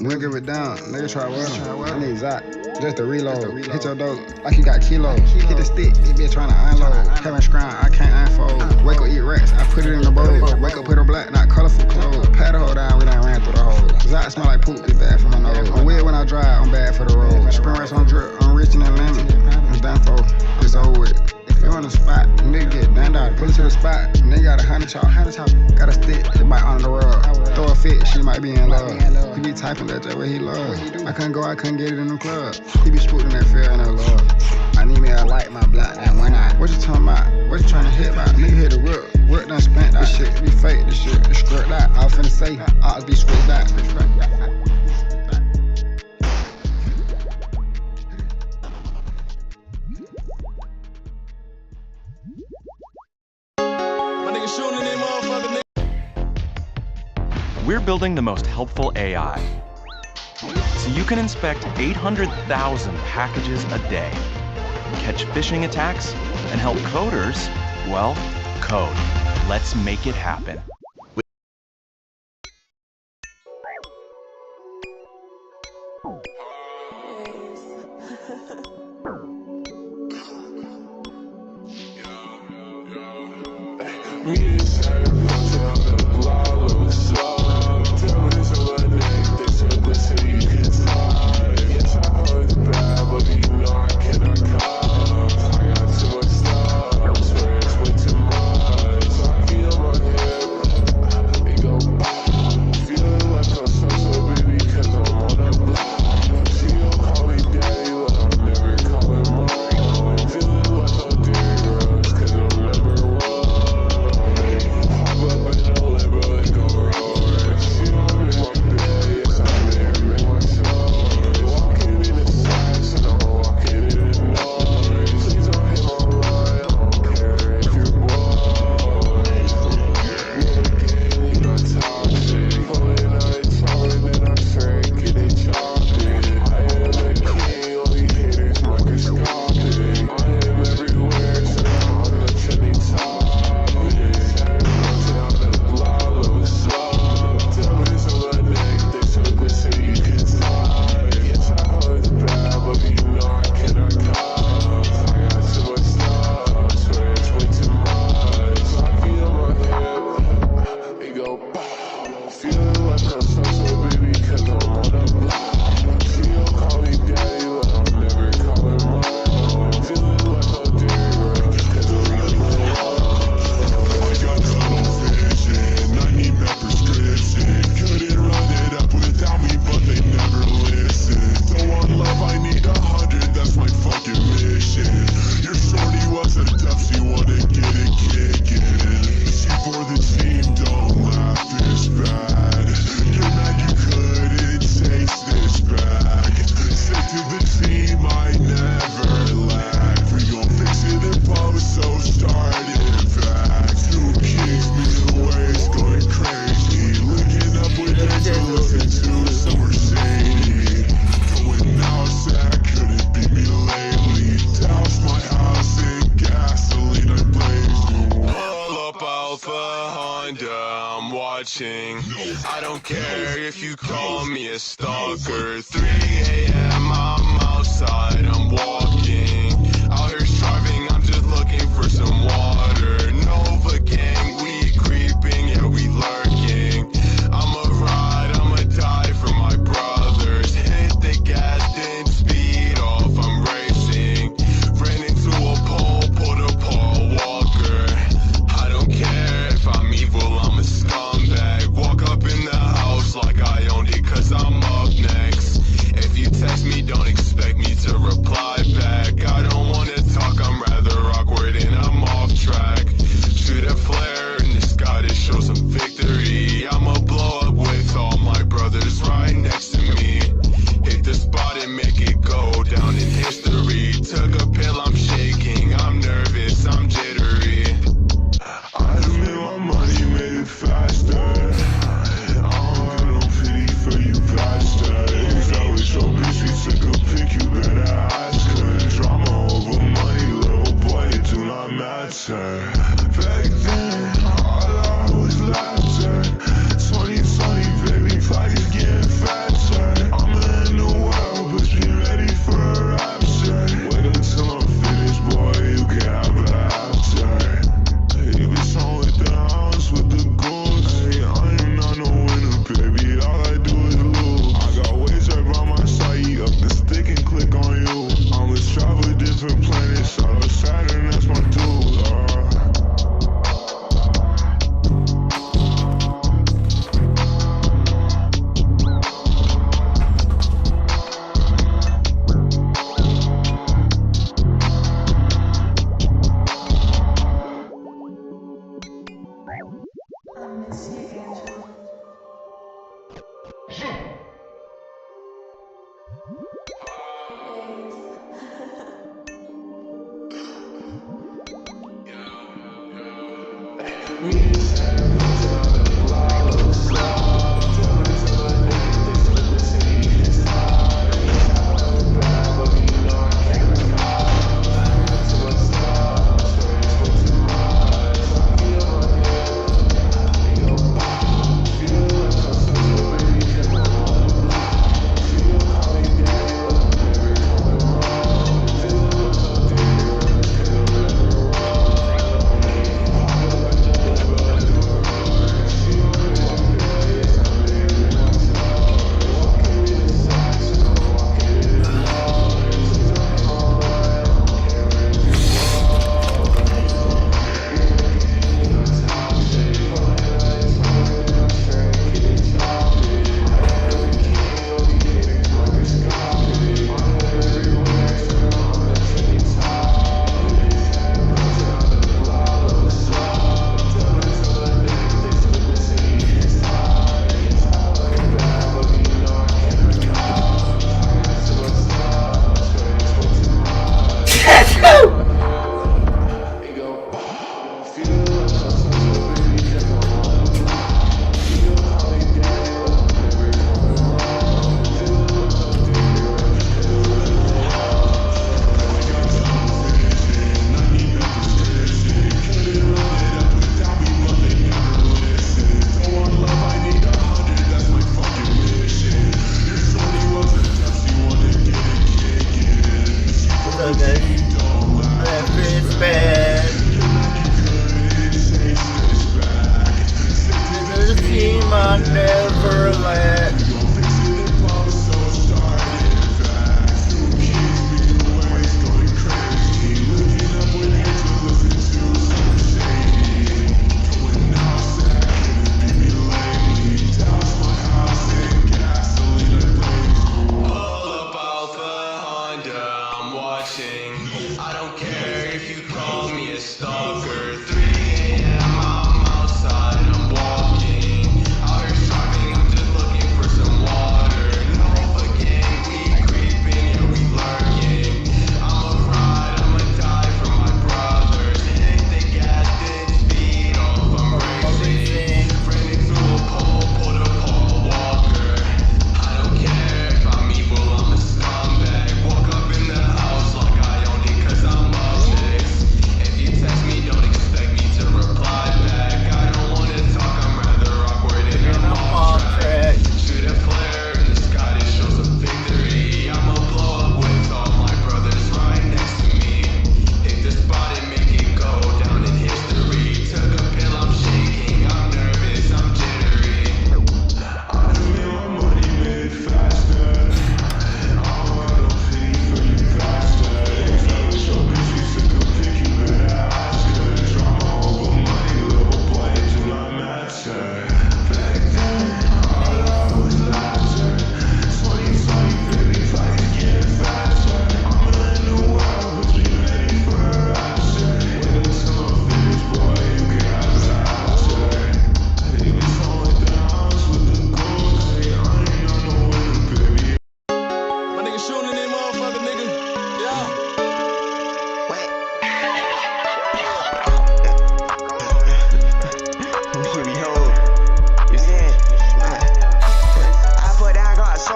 We'll give it down. Nigga try well. I need Zot. Just to reload. Hit your dope like you got kilos. Hit the stick, this bitch trying to unload. Kevin Scrown, I can't unfold. Wake up, eat rats, I put it in the bowl. Wake up, put her black, not colorful clothes. Pat the hole down, we done ran through the hole. Zot smell like poop, it's bad for my nose. I'm weird when I drive, I'm bad for the road. Spring rats on drip, I'm reaching the limit. I'm done for, it's over with. If you on the spot, nigga get done out. Pull it to the spot, nigga got 100 chop. Got a stick, it bite on the rug. Throw a fit, she might be in love. He be typing that what he love. I couldn't go, I couldn't get it in the club. He be spooking that fear and that love. I need me a light, my black, and one eye. What you talking about? What you trying to hit about? Nigga hit the whip. Work done spent that shit. Be fake, this shit. It's script that. I was finna say, odds be script that. We're building the most helpful AI, so you can inspect 800,000 packages a day, catch phishing attacks, and help coders, well, code. Let's make it happen. I don't care if you call me a stalker. 3 a.m. I'm outside, I'm walking. Out here striving, I'm just looking for some water. Nova gang, we creeping, yeah, we lurking. I'ma ride, I'ma die for my brothers. Hit the gas, then speed off, I'm racing. Ran into a pole, pulled a Paul Walker. I don't care if I'm evil, I'm a scumbag. Walk up in the house like I owned it, cause I'm up next. If you text me, don't expect me to reply back.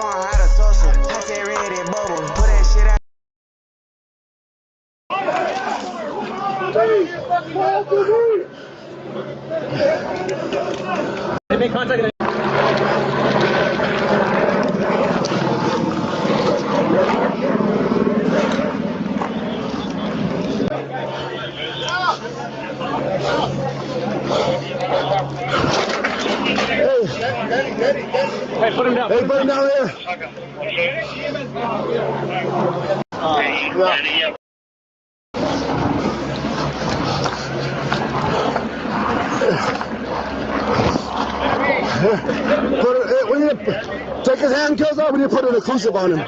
on how to tussle. I said red and bubble. Put that shit out. They make contact. Hey, put him down. Hey, put him down there. We need to take his handcuffs off. We need to put an inclusive on him. Yeah,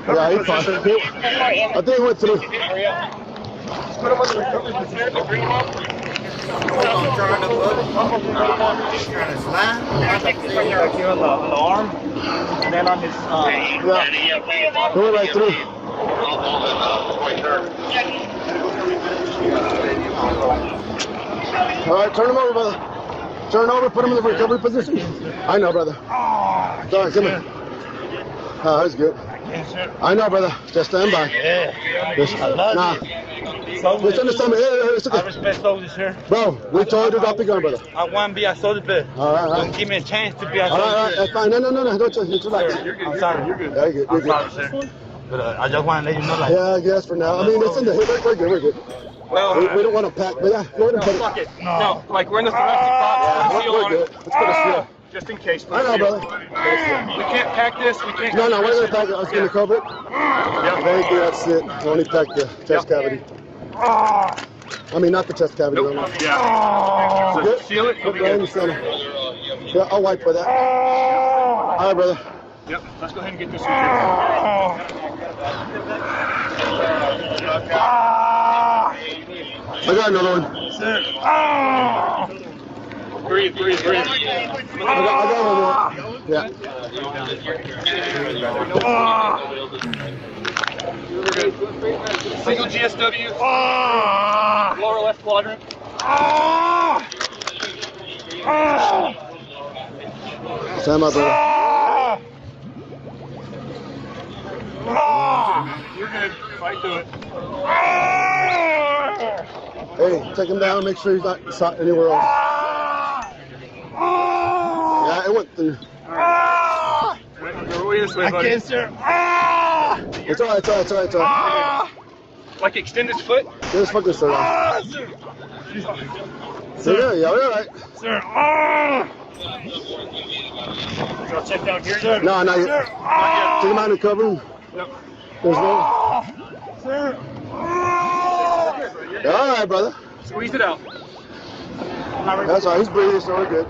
Yeah, he's fine. I think he went through. Put him on the recovery position. Bring him up. Trying to slide. Here on the arm, and then on his. Yeah. He went right through. All right, turn him over, brother. Turn over, put him in the recovery position. I know, brother. Sorry, come here. Oh, that's good. I know, brother. Just stand by. Yeah. Just, nah. Just understand me. It's okay. I respect soldiers here. Bro, we told you to drop the gun, brother. I want to be a soldier, but All right, all right. don't give me a chance to be a All soldier. right, all right. That's fine. No. Don't touch it. Relax. I'm sorry. You're good. Yeah, you're good. I'm sorry, sir. But I just want to let you know, like, Yeah, I guess for now. I mean, it's in the hip. We're good. We're good. Well, We don't want to pack, but yeah, go ahead and put it. fuck it. No, like we're in the thoracic box. Put a seal We're on good. it. Let's put a seal. Just in case. I know, brother. We can't pack this. We can't. No, we're gonna pack it. I was gonna cover it. Thank you. That's it. Only pack the chest cavity. I mean, not the chest cavity. Nope. No. Yeah. So Good. seal it. Put it right in the center. Yeah, I'll wipe for that. All right, brother. Yep. Let's go ahead and get this. I got another one. Breathe. I got one more. Yeah. Single GSW. Lower left quadrant. Stand by, brother. You're good. Fight through it. Hey, take him down. Make sure he's not shot anywhere else. Yeah, it went through. This way, buddy. sir. It's all right. It's all right. Like extend his foot. Get his fucking shirt on. Yeah, all right. Sir. I'll check down here. No, not yet. Take him out and cover him. Yep. There's no. All right, brother. Squeeze it out. That's all right. He's breathing, so we're good.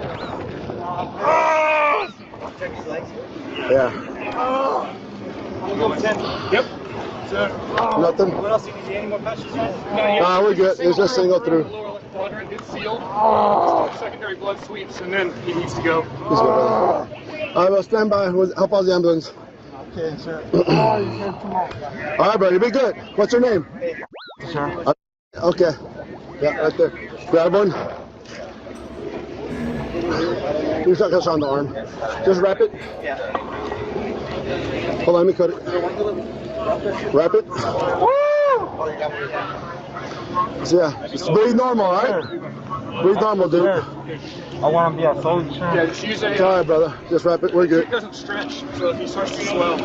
Yeah. Yep. Nothing. What else? Any more patches? Nah, we're good. It's just single through. Lower left quadrant is sealed. Secondary blood sweeps, and then he needs to go. He's good, brother. All right, well, stand by. Help out the ambulance. Okay, sir. All right, bro. You'll be good. What's your name? Sir. Okay. Yeah, right there. Grab one. You're not gonna on the arm. Just wrap it. Yeah. Hold on, let me cut it. Wrap it. So yeah, just breathe normal, all right? Breathe normal, dude. I want to be a soldier, sir. Yeah, just use All right, brother. Just wrap it. We're good. It doesn't stretch, so if he starts to swell,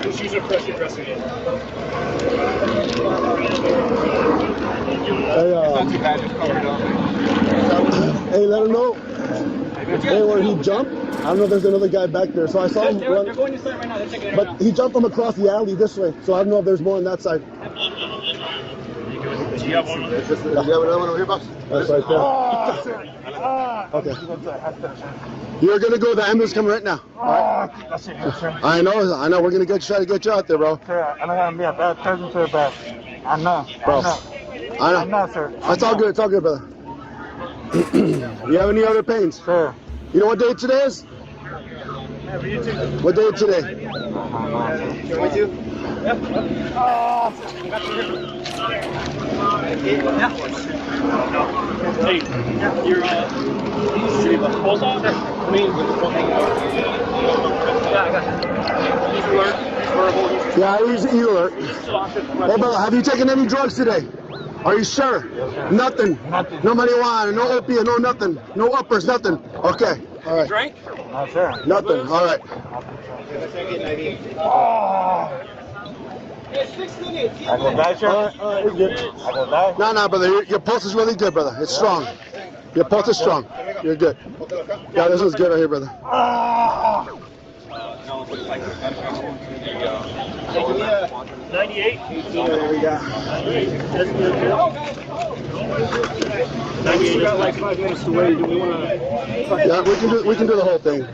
just use a pressure dressing it. Hey, Not too bad, just cover it up. hey, let him know. Hey, where he jumped, I don't know if there's another guy back there. So I saw him They're run, going this side right now. They're taking it right now. but he jumped from across the alley this way. So I don't know if there's more on that side. Do you have one? Do you have another one over here, boss? That's right there. Okay. You're gonna go. The ambulance coming right now. All right? That's it, sir. I know. We're gonna try to get you out there, bro. Sir, I'm not going to be a bad person, sir, but I know. Bro. I know, sir. It's all good. It's all good, brother. You have any other pains? Sir. You know what day today is? What day is today? Hey, you're save a post off? I mean, yeah, I got you. He's alert. He's verbal. He's Yeah, he's alert. Hey, brother, have you taken any drugs today? Are you sure? Yes, sir. Nothing. Nothing. No marijuana, no opiate, no nothing. No uppers, nothing. Okay. All right. Drink? No, sir. Nothing. All right. I go die, sir. All right. You're good. I go die. No, brother. Your pulse is really good, brother. It's strong. Your pulse is strong. You're good. Yeah, this one's good right here, brother. Ah. 98? 98 got like 5 minutes to wait. Do we want to? Yeah, we can do the whole thing.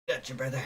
Gotcha, brother.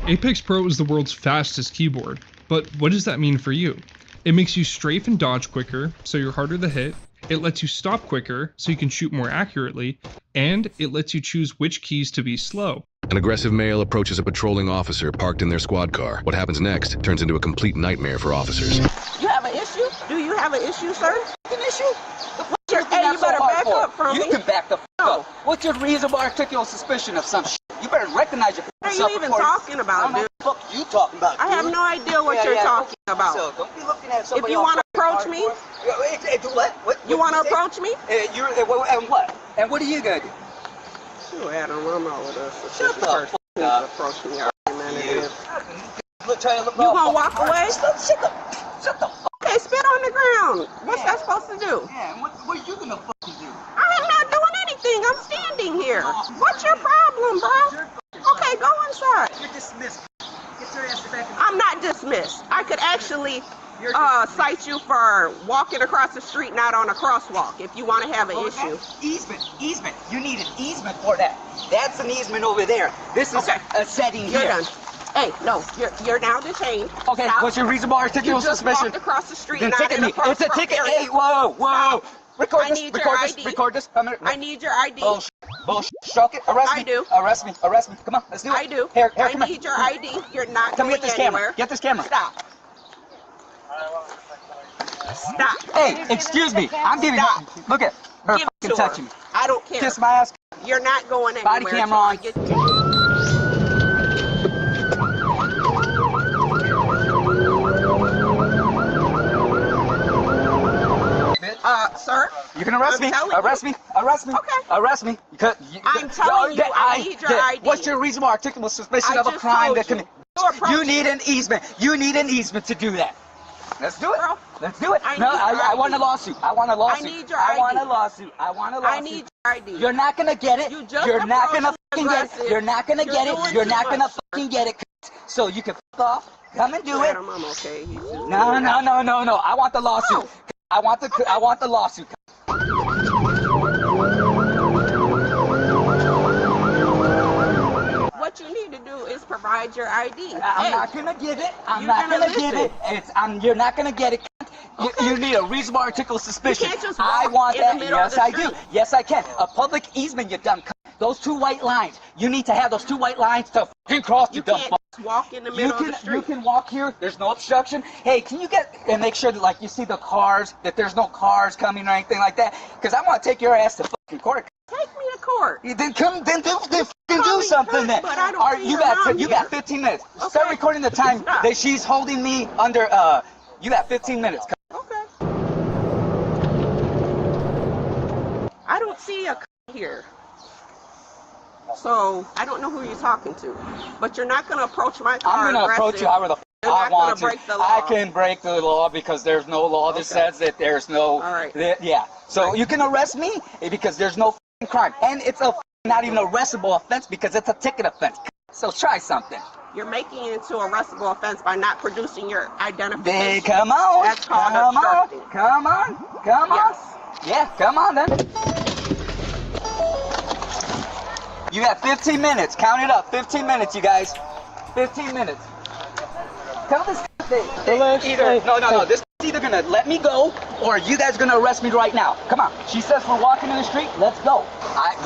Apex Pro is the world's fastest keyboard, but what does that mean for you? It makes you strafe and dodge quicker, so you're harder to hit, it lets you stop quicker, so you can shoot more accurately, and it lets you choose which keys to be slow. An aggressive male approaches a patrolling officer parked in their squad car. What happens next turns into a complete nightmare for officers. You have an issue? Do you have an issue, sir? An issue? Hey, you better back up from me. You can back the f up. What's your reasonable articulable suspicion of some shit? You better recognize your What are you even talking about, dude? What the fuck you talking about, I have no idea what you're talking about. So don't be looking at somebody. If you want to approach me, do what? You want to approach me? And what? And what are you gonna do? You Adam, I'm not with us. Shut the fuck up. Approach me, You gonna walk away? Shut the fuck. Okay, spit on the ground. What's that supposed to do? Yeah, what are you gonna fucking do? I am not doing anything. I'm standing here. What's your problem, bro? Okay, go inside. You're dismissed. Get your ass back. I'm not dismissed. I could actually cite you for walking across the street not on a crosswalk if you want to have an issue. Easement. You need an easement for that. That's an easement over there. This is a setting You're here. done. Hey, no, you're now detained. Okay, Stop. what's your reasonable articulable suspicion? You just walked across the street. Then not ticket in a me. It's a ticket. area. Hey, whoa. Record I this. need your Record this. ID. Record this. I need your ID. Bullshit. Stroke it. Arrest me. I do. Arrest me. Come on, let's do it. I do. Here, I come on. need your ID. You're not Come going get this anywhere. camera. Get this camera. Stop. Stop. Hey, excuse me. I'm giving you. Look at her Give it fucking to her. touching me. I don't care. Kiss my ass. You're not going anywhere. Body camera on. Sir? You can arrest me. Arrest me. Okay. Arrest me. I'm telling you, I need your ID. What's your reasonable articulable suspicion I of a just crime told that you. can? You're approaching You need an easement. You need an easement to do that. Let's do it. Bro, Let's do it. I No, need your I want a ID. lawsuit. I want a lawsuit. I need your I ID. want a lawsuit. I want a lawsuit. I need your ID. You're not gonna get it. You just You're not gonna approached fucking me get it. aggressive. You're not gonna You're get it. doing You're too not gonna much, fucking get it. So you can fuck off. Come and do it. Adam, I'm okay. He's just No. I want the lawsuit. No. I want the lawsuit. What you need to do is provide your ID. I'm Hey, not gonna give it. I'm you're not gonna gonna give it. listen. You're not gonna get it. Okay. You need a reasonable articulable suspicion. You can't just I walk want in the that. middle Yes, of the I do. street. Yes, I can. A public easement, you dumb cunt. Those two white lines. You need to have those two white lines to fucking cross. You You dumb can't fuck. just walk in the middle of the You street. can walk here. There's no obstruction. Hey, can you get and make sure that like you see the cars, that there's no cars coming or anything like that? Because I want to take your ass to fucking court. Take me to court. Then fucking Call do me something cunt, then. but I don't All right, see you her got mom you got here. 15 minutes. Okay. Start recording the time Stop. that she's holding me under. You got 15 minutes. Okay. I don't see a here. So I don't know who you're talking to, but you're not gonna approach my car. I'm gonna approach you however the I want to. break the law. I can break the law because there's no law that says that there's no. All right. Yeah. So you can arrest me because there's no crime, and it's a not even arrestable offense because it's a ticket offense. So try something. You're making it into a arrestable offense by not producing your identification. Come on. That's called come obstructing. on. Come on. Come on. Yes. Yeah. Come on then. You got 15 minutes. Count it up. 15 minutes, you guys. 15 minutes. Tell this either. No. This is either gonna let me go or you guys are gonna arrest me right now. Come on. She says we're walking in the street. Let's go.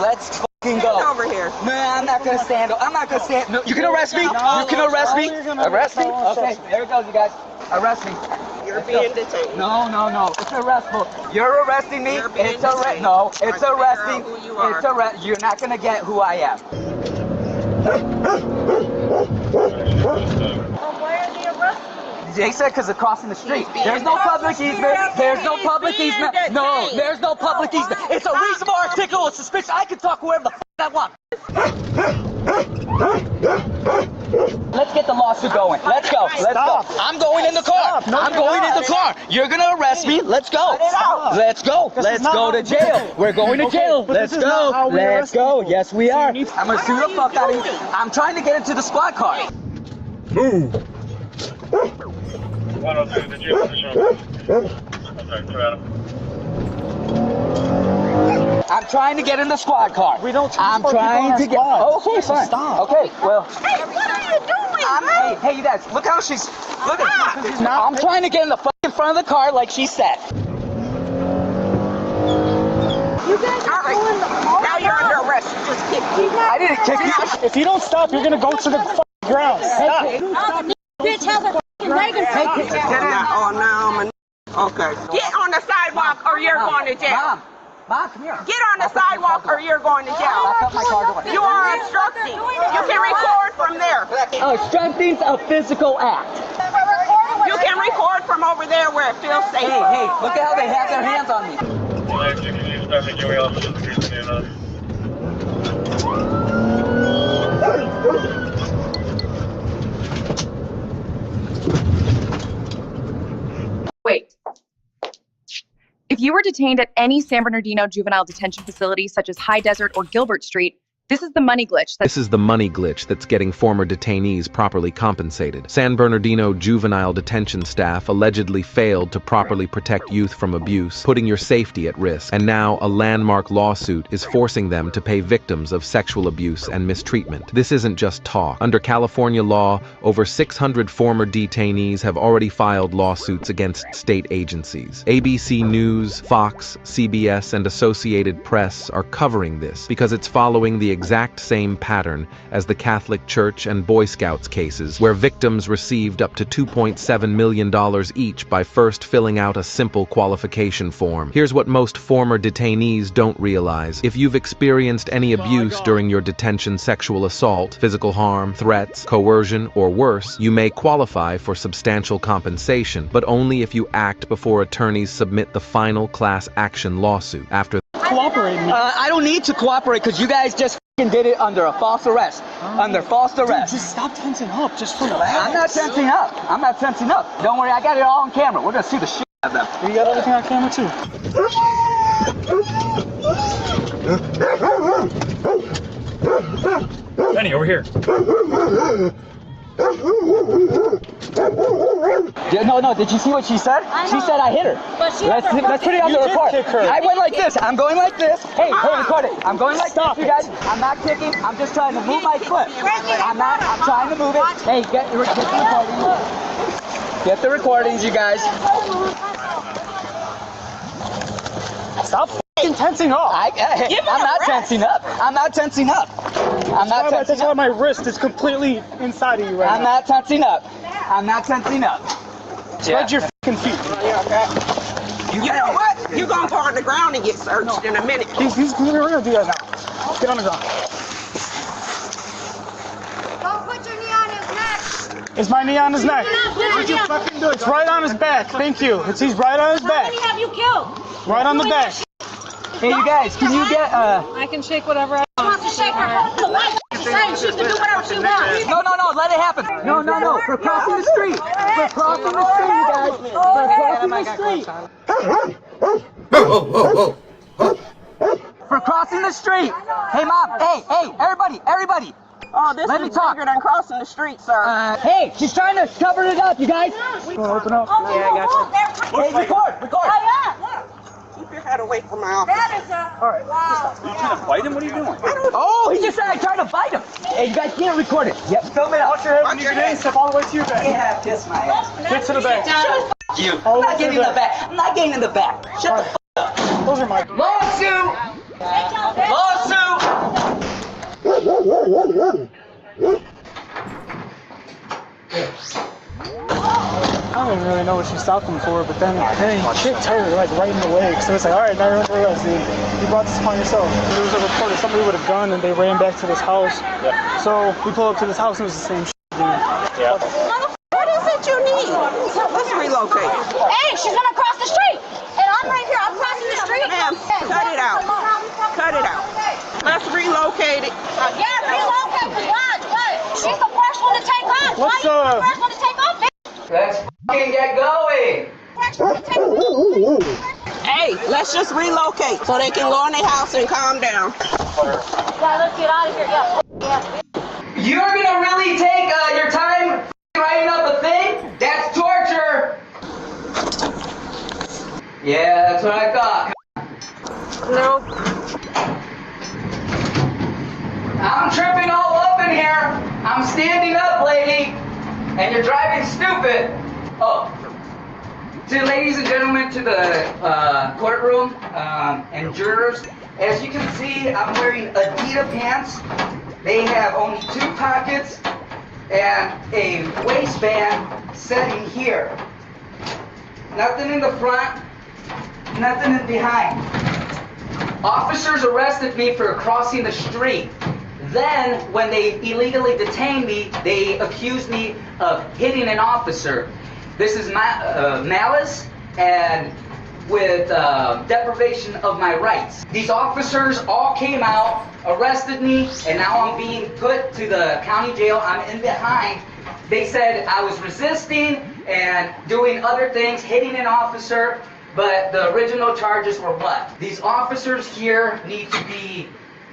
Let's fucking go. Stand over here. No, I'm not gonna stand. I'm not gonna stand. No, you can arrest me. You can arrest me. Arrest me. Okay. There it goes, you guys. Arrest me. You're being detained. No. It's arrestable. You're arresting me. You're being It's arrest. detained. No, it's Trying to figure arresting. out who you are. It's arrest. You're not gonna get who I am. Why are they arresting? They said because of crossing the street. There's no public easement. There's no public easement. No, there's no public easement. It's a reasonable article of suspicion. I can talk wherever the I want. Let's get the lawsuit going. Let's go. Let's go. I'm going in the car. I'm going in the car. You're gonna arrest me. Let's go. Let's go. Let's go to jail. We're going to jail. Let's go. Let's go. Yes, we are. I'm gonna sue the fuck out of you. I'm trying to get into the squad car. Move. I'm trying to get in the squad car. We don't I'm trying to get. Okay, fine. Stop. Okay, well. Hey, what are you doing? Hey, you guys, look how she's. Look at. I'm trying to get in the fucking front of the car like she said. You guys are pulling the Now you're under arrest. You just kicked me. I didn't kick you. If you don't stop, you're gonna go to the fucking ground. Stop. bitch has a fucking wagon truck. Oh, now I'm okay. Get on the sidewalk or you're going to jail. Mom, come here. Get on the sidewalk or you're going to jail. You are obstructing. You can record from there. Obstructing's a physical act. You can record from over there where it feels safe. Hey, look at how they have their hands on me. Wait. If you were detained at any San Bernardino juvenile detention facility such as High Desert or Gilbert Street, this is the money glitch. This is the money glitch that's getting former detainees properly compensated. San Bernardino juvenile detention staff allegedly failed to properly protect youth from abuse, putting your safety at risk. And now a landmark lawsuit is forcing them to pay victims of sexual abuse and mistreatment. This isn't just talk. Under California law, over 600 former detainees have already filed lawsuits against state agencies. ABC News, Fox, CBS, and Associated Press are covering this because it's following the exact same pattern as the Catholic Church and Boy Scouts cases, where victims received up to $2.7 million each by first filling out a simple qualification form. Here's what most former detainees don't realize. If you've experienced any abuse during your detention, sexual assault, physical harm, threats, coercion, or worse, you may qualify for substantial compensation, but only if you act before attorneys submit the final class action lawsuit. After Cooperate. I don't need to cooperate because you guys just did it under a false arrest. Under false arrest. Dude, just stop tensing up. Just relax. I'm not tensing up. I'm not tensing up. Don't worry, I got it all on camera. We're gonna see the shit out of them. You got everything on camera too. Benny, over here. No, did you see what she said? She said I hit her. But she Let's put it on the report. kick her. I went like this. I'm going like this. Hey, record it. I'm going like Stop this, you guys. I'm not kicking. I'm just trying to move my foot. I'm trying to move it. Hey, get the recordings. Get the recordings, you guys. Stop f***ing tensing up. I'm not tensing up. I'm not tensing up. I'm not tensing That's up. why my wrist is completely inside of you right I'm now. not tensing up. I'm not tensing up. Spread your f***ing feet. You know what? You're going to go on the ground and get searched in a minute. We're going to do that now. Get on the ground. Don't put your knee on his neck. Is my knee on his neck? What'd you fucking do? It's right on his back. Thank you. He's right on his How back. many have you killed? Right on the back. Hey, you guys, can you get I can shake whatever I want to shake her. saying she can do whatever she wants. No, let it happen. No. For crossing the street. For crossing the street, you guys. For crossing the street. For crossing the street. Hey, Mom. Hey, everybody. Oh, this is bigger than crossing the street, sir. Hey, she's trying to cover it up, you guys. Open up. Yeah, I got you. Hey, record. Oh, yeah, look. Keep your head away from my office. That is a... All right. Wow. You trying to fight him? What are you doing? Oh, he just said I tried to fight him. Hey, you guys can't record it. Yep, film it out. Watch your head when you get in. Step all the way to your back. Yeah, kiss my ass. Get to the back. You. I'm not getting in the back. I'm not getting in the back. Shut the f*** up. Those are my... Lawsuit! Lawsuit! I don't even really know what she stopped him for, but then he kicked her like right in the leg. So it's like, all right, now you're under arrest, dude. You brought this upon yourself. There was a report of somebody with a gun and they ran back to this house. Yeah. So we pulled up to this house and it was the same shit, dude. Yeah. What is it you need? Let's relocate. Hey, she's gonna cross the street. And I'm right here. I'm crossing the street. Ma'am, cut it out. Cut it out. Let's relocate it. Yeah, relocate. Why? What? She's the first one to take off. Why are you the first one to take off, bitch? Let's fucking get going. Hey, let's just relocate so they can go in their house and calm down. Yeah, let's get out of here. Yeah. You're gonna really take your time writing up a thing? That's torture. Yeah, that's what I thought. Nope. I'm tripping all up in here. I'm standing up, lady. And you're driving stupid. Oh. To ladies and gentlemen, to the courtroom and jurors, as you can see, I'm wearing Adidas pants. They have only 2 pockets and a waistband setting here. Nothing in the front, nothing in behind. Officers arrested me for crossing the street. Then, when they illegally detained me, they accused me of hitting an officer. This is malice and with deprivation of my rights. These officers all came out, arrested me, and now I'm being put to the county jail. I'm in behind. They said I was resisting and doing other things, hitting an officer, but the original charges were what? These officers here need to be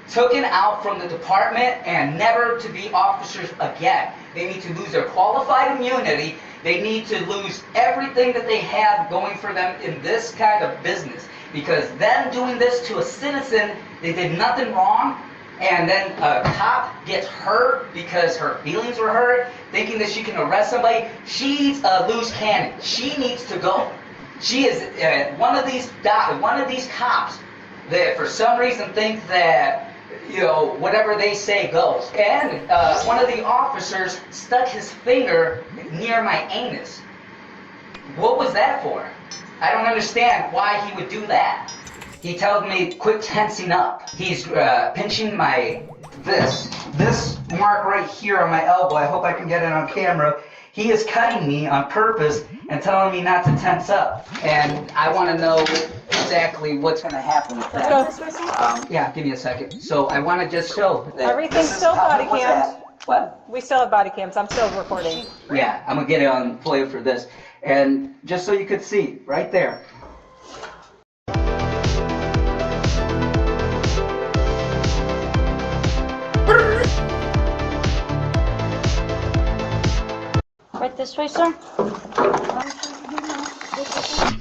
taken out from the department and never to be officers again. They need to lose their qualified immunity. They need to lose everything that they have going for them in this kind of business. Because them doing this to a citizen, they did nothing wrong, and then a cop gets hurt because her feelings were hurt, thinking that she can arrest somebody. She's a loose cannon. She needs to go. She is one of these cops that for some reason think that, you know, whatever they say goes. And one of the officers stuck his finger near my anus. What was that for? I don't understand why he would do that. He told me, quit tensing up. He's pinching this mark right here on my elbow. I hope I can get it on camera. He is cutting me on purpose and telling me not to tense up. And I want to know exactly what's going to happen with that. Yeah, give me a second. So I want to just show that everything's still body cams. What? We still have body cams. I'm still recording. Yeah, I'm going to get it on play for this. And just so you could see, right there. Right this way, sir.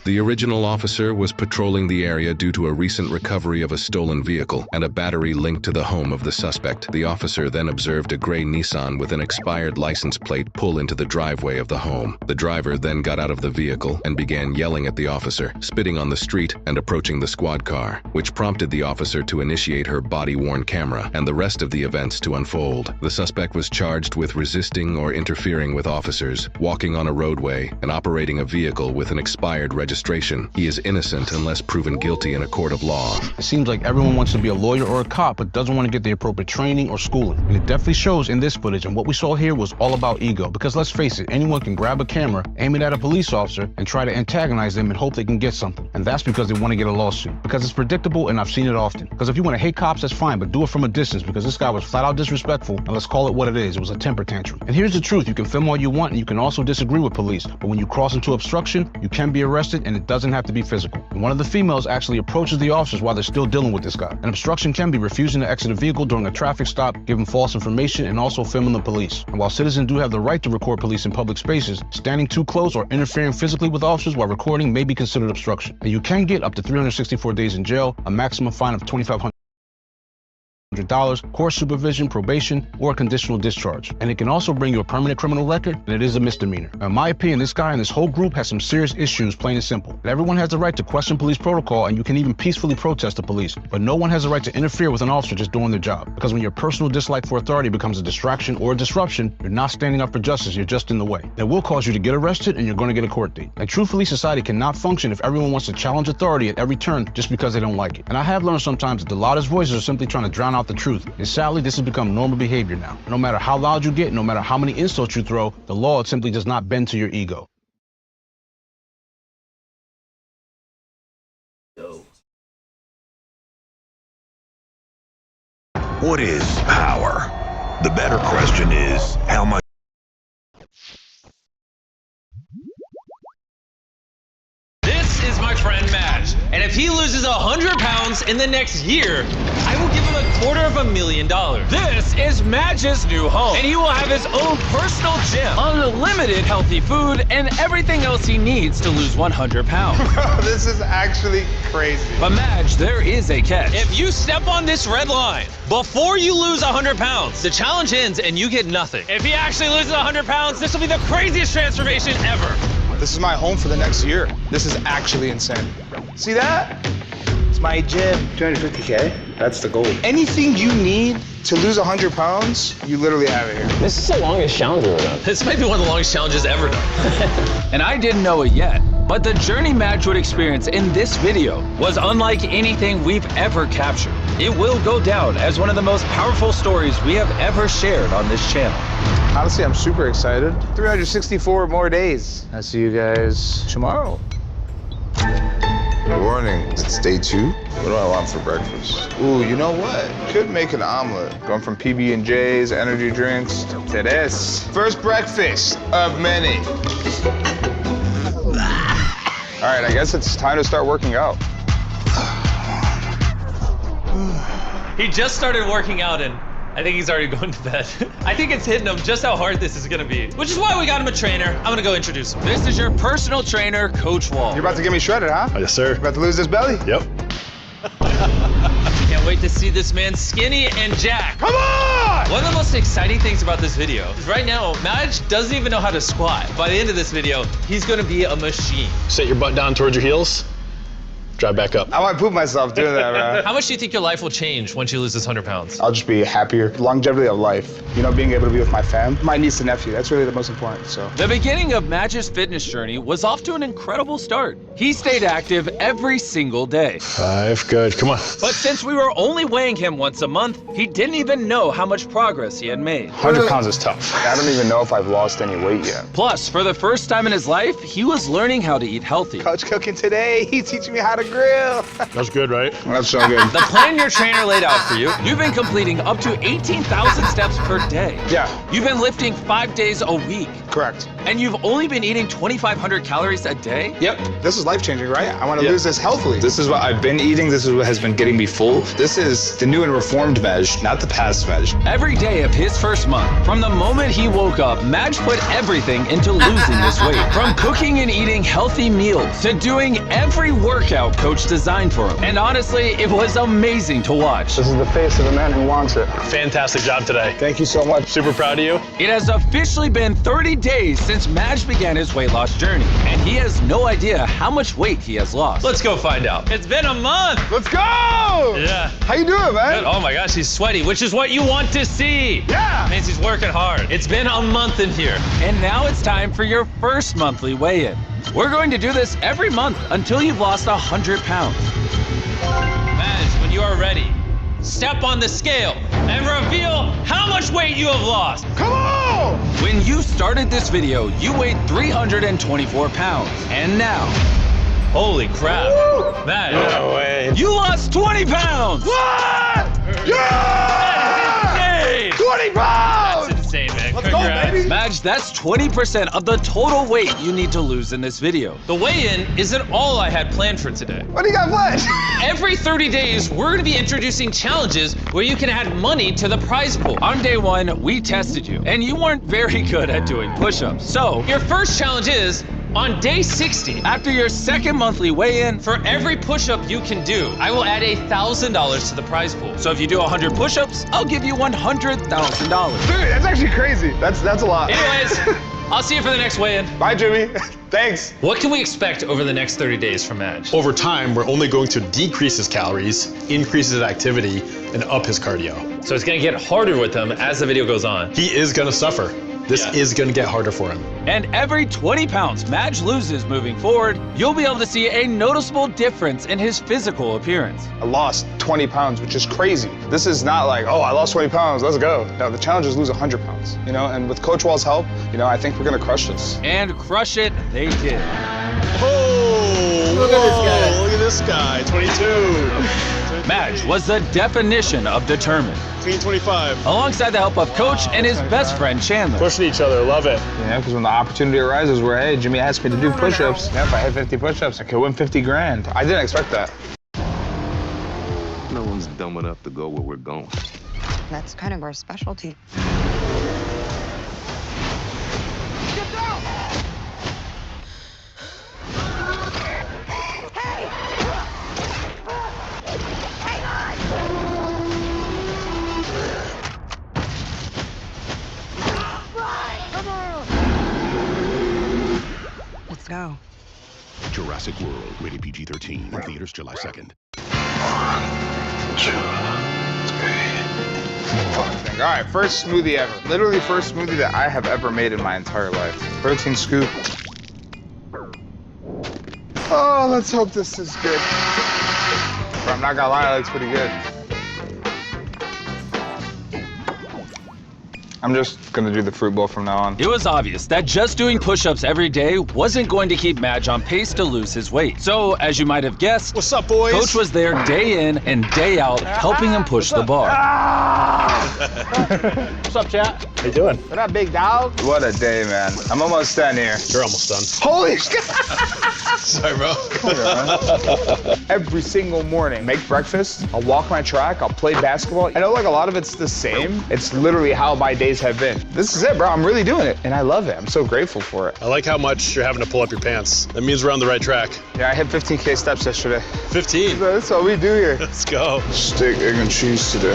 The original officer was patrolling the area due to a recent recovery of a stolen vehicle and a battery linked to the home of the suspect. The officer then observed a gray Nissan with an expired license plate pull into the driveway of the home. The driver then got out of the vehicle and began yelling at the officer, spitting on the street and approaching the squad car, which prompted the officer to initiate her body-worn camera and the rest of the events to unfold. The suspect was charged with resisting or interfering with officers, walking on a roadway, and operating a vehicle with an expired registration. He is innocent unless proven guilty in a court of law. It seems like everyone wants to be a lawyer or a cop, but doesn't want to get the appropriate training or schooling. And it definitely shows in this footage, and what we saw here was all about ego. Because let's face it, anyone can grab a camera, aim it at a police officer, and try to antagonize them and hope they can get something. And that's because they want to get a lawsuit. Because it's predictable, and I've seen it often. Because if you want to hate cops, that's fine, but do it from a distance, because this guy was flat out disrespectful, and let's call it what it is. It was a temper tantrum. And here's the truth, you can film all you want, and you can also disagree with police, but when you cross into obstruction, you can be arrested, and it doesn't have to be physical. And one of the females actually approaches the officers while they're still dealing with this guy. An obstruction can be refusing to exit a vehicle during a traffic stop, giving false information, and also filming the police. And while citizens do have the right to record police in public spaces, standing too close or interfering physically with officers while recording may be considered obstruction. And you can get up to 364 days in jail, a maximum fine of $2,500, court supervision, probation, or a conditional discharge. And it can also bring you a permanent criminal record, and it is a misdemeanor. Now, in my opinion, this guy and this whole group has some serious issues, plain and simple. And everyone has the right to question police protocol, and you can even peacefully protest the police. But no one has the right to interfere with an officer just doing their job. Because when your personal dislike for authority becomes a distraction or a disruption, you're not standing up for justice, you're just in the way. It will cause you to get arrested, and you're going to get a court date. And truthfully, society cannot function if everyone wants to challenge authority at every turn just because they don't like it. And I have learned sometimes that the loudest voices are simply trying to drown out the truth. And sadly, this has become normal behavior now. No matter how loud you get, no matter how many insults you throw, the law simply does not bend to your ego. What is power? The better question is, how much? This is my friend Madge, and if he loses 100 pounds in the next year, I will give him $250,000. This is Madge's new home, and he will have his own personal gym, unlimited healthy food, and everything else he needs to lose 100 pounds. Bro, this is actually crazy. But Madge, there is a catch. If you step on this red line before you lose 100 pounds, the challenge ends and you get nothing. If he actually loses 100 pounds, this will be the craziest transformation ever. This is my home for the next year. This is actually insane. See that? It's my gym. 250K? That's the goal. Anything you need to lose 100 pounds, you literally have it here. This is the longest challenge we've done. This might be one of the longest challenges ever done. And I didn't know it yet, but the journey Madge would experience in this video was unlike anything we've ever captured. It will go down as one of the most powerful stories we have ever shared on this channel. Honestly, I'm super excited. 364 more days. I'll see you guys tomorrow. Good morning. It's day 2. What do I want for breakfast? Ooh, you know what? Could make an omelet. Going from PB&J's, energy drinks, to this. First breakfast of many. All right, I guess it's time to start working out. He just started working out and I think he's already going to bed. I think it's hitting him just how hard this is gonna be, which is why we got him a trainer. I'm gonna go introduce him. This is your personal trainer, Coach Wall. You're about to get me shredded, huh? Yes, sir. You about to lose this belly? Yep. Can't wait to see this man skinny and jacked. Come on! One of the most exciting things about this video is right now, Madge doesn't even know how to squat. By the end of this video, he's gonna be a machine. Set your butt down towards your heels. Drive back up. I might poop myself doing that, bro. How much do you think your life will change once you lose this 100 pounds? I'll just be happier. Longevity of life. You know, being able to be with my fam, my niece and nephew. That's really the most important, so. The beginning of Madge's fitness journey was off to an incredible start. He stayed active every single day. 5, good, come on. But since we were only weighing him once a month, he didn't even know how much progress he had made. 100 pounds is tough. I don't even know if I've lost any weight yet. Plus, for the first time in his life, he was learning how to eat healthy. Coach cooking today. He's teaching me how to grill. That's good, right? That's so good. The plan your trainer laid out for you, you've been completing up to 18,000 steps per day. Yeah. You've been lifting 5 days a week. Correct. And you've only been eating 2,500 calories a day? Yep. This is life-changing, right? I want to lose this healthily. This is what I've been eating. This is what has been getting me full. This is the new and reformed Madge, not the past Madge. Every day of his first month, from the moment he woke up, Madge put everything into losing this weight. From cooking and eating healthy meals to doing every workout Coach designed for him. And honestly, it was amazing to watch. This is the face of a man who wants it. Fantastic job today. Thank you so much. Super proud of you. It has officially been 30 days since Madge began his weight loss journey, and he has no idea how much weight he has lost. Let's go find out. It's been a month. Let's go! Yeah. How you doing, man? Good. Oh my gosh, he's sweaty, which is what you want to see. Yeah! Means he's working hard. It's been a month in here. And now it's time for your first monthly weigh-in. We're going to do this every month until you've lost 100 pounds. Madge, when you are ready, step on the scale and reveal how much weight you have lost. Come on! When you started this video, you weighed 324 pounds. And now, holy crap. Madge, No way. you lost 20 pounds! What? That is insane! 20 pounds! That's insane, man. Let's go, baby. Madge, that's 20% of the total weight you need to lose in this video. The weigh-in isn't all I had planned for today. What do you got planned? Every 30 days, we're gonna be introducing challenges where you can add money to the prize pool. On day 1, we tested you, and you weren't very good at doing push-ups. So, your first challenge is, on day 60, after your second monthly weigh-in, for every push-up you can do, I will add $1,000 to the prize pool. So if you do 100 push-ups, I'll give you $100,000. Dude, that's actually crazy. That's a lot. Anyways, I'll see you for the next weigh-in. Bye, Jimmy. Thanks. What can we expect over the next 30 days from Madge? Over time, we're only going to decrease his calories, increase his activity, and up his cardio. So it's gonna get harder with him as the video goes on. He is gonna suffer. This is gonna get harder for him. And every 20 pounds Madge loses moving forward, you'll be able to see a noticeable difference in his physical appearance. I lost 20 pounds, which is crazy. This is not like, oh, I lost 20 pounds, let's go. No, the challenge is lose 100 pounds, you know? And with Coach Wall's help, you know, I think we're gonna crush this. And crush it, they did. Oh, look at this guy. Look at this guy, 22. Madge was the definition of determined. Clean 25. Alongside the help of Coach and his best friend Chandler. Pushing each other, love it. Yeah, because when the opportunity arises where, hey, Jimmy asked me to do push-ups, yeah, if I hit 50 push-ups, I could win 50 grand. I didn't expect that. No one's dumb enough to go where we're going. That's kind of our specialty. Let's go. Jurassic World, rated PG-13, in theaters July 2nd. 1, 2, 3, 4. All right, first smoothie ever. Literally first smoothie that I have ever made in my entire life. Protein scoop. Oh, let's hope this is good. But I'm not gonna lie, it looks pretty good. I'm just gonna do the fruit bowl from now on. It was obvious that just doing push-ups every day wasn't going to keep Madge on pace to lose his weight. So, as you might have guessed, what's up, boys? Coach was there day in and day out, helping him push the bar. What's up, chat? How you doing? What up, big dog? What a day, man. I'm almost done here. You're almost done. Holy shit! Sorry, bro. Every single morning, make breakfast, I'll walk my track, I'll play basketball. I know like a lot of it's the same. It's literally how my days have been. This is it, bro. I'm really doing it, and I love it. I'm so grateful for it. I like how much you're having to pull up your pants. That means we're on the right track. Yeah, I hit 15K steps yesterday. 15? That's what we do here. Let's go. Steak, egg, and cheese today.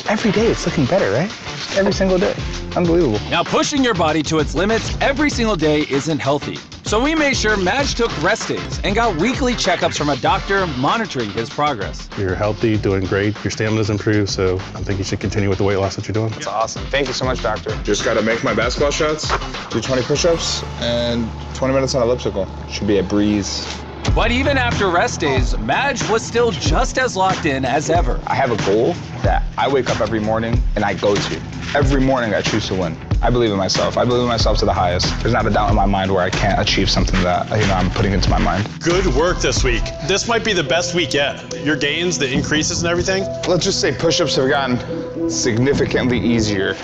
Every day, it's looking better, right? Every single day. Unbelievable. Now, pushing your body to its limits every single day isn't healthy. So we made sure Madge took rest days and got weekly checkups from a doctor monitoring his progress. You're healthy, doing great. Your stamina's improved, so I think you should continue with the weight loss that you're doing. That's awesome. Thank you so much, doctor. Just gotta make my basketball shots, do 20 push-ups, and 20 minutes on elliptical. Should be a breeze. But even after rest days, Madge was still just as locked in as ever. I have a goal that I wake up every morning and I go to. Every morning I choose to win. I believe in myself. I believe in myself to the highest. There's not a doubt in my mind where I can't achieve something that, you know, I'm putting into my mind. Good work this week. This might be the best week yet. Your gains, the increases and everything. Let's just say push-ups have gotten significantly easier.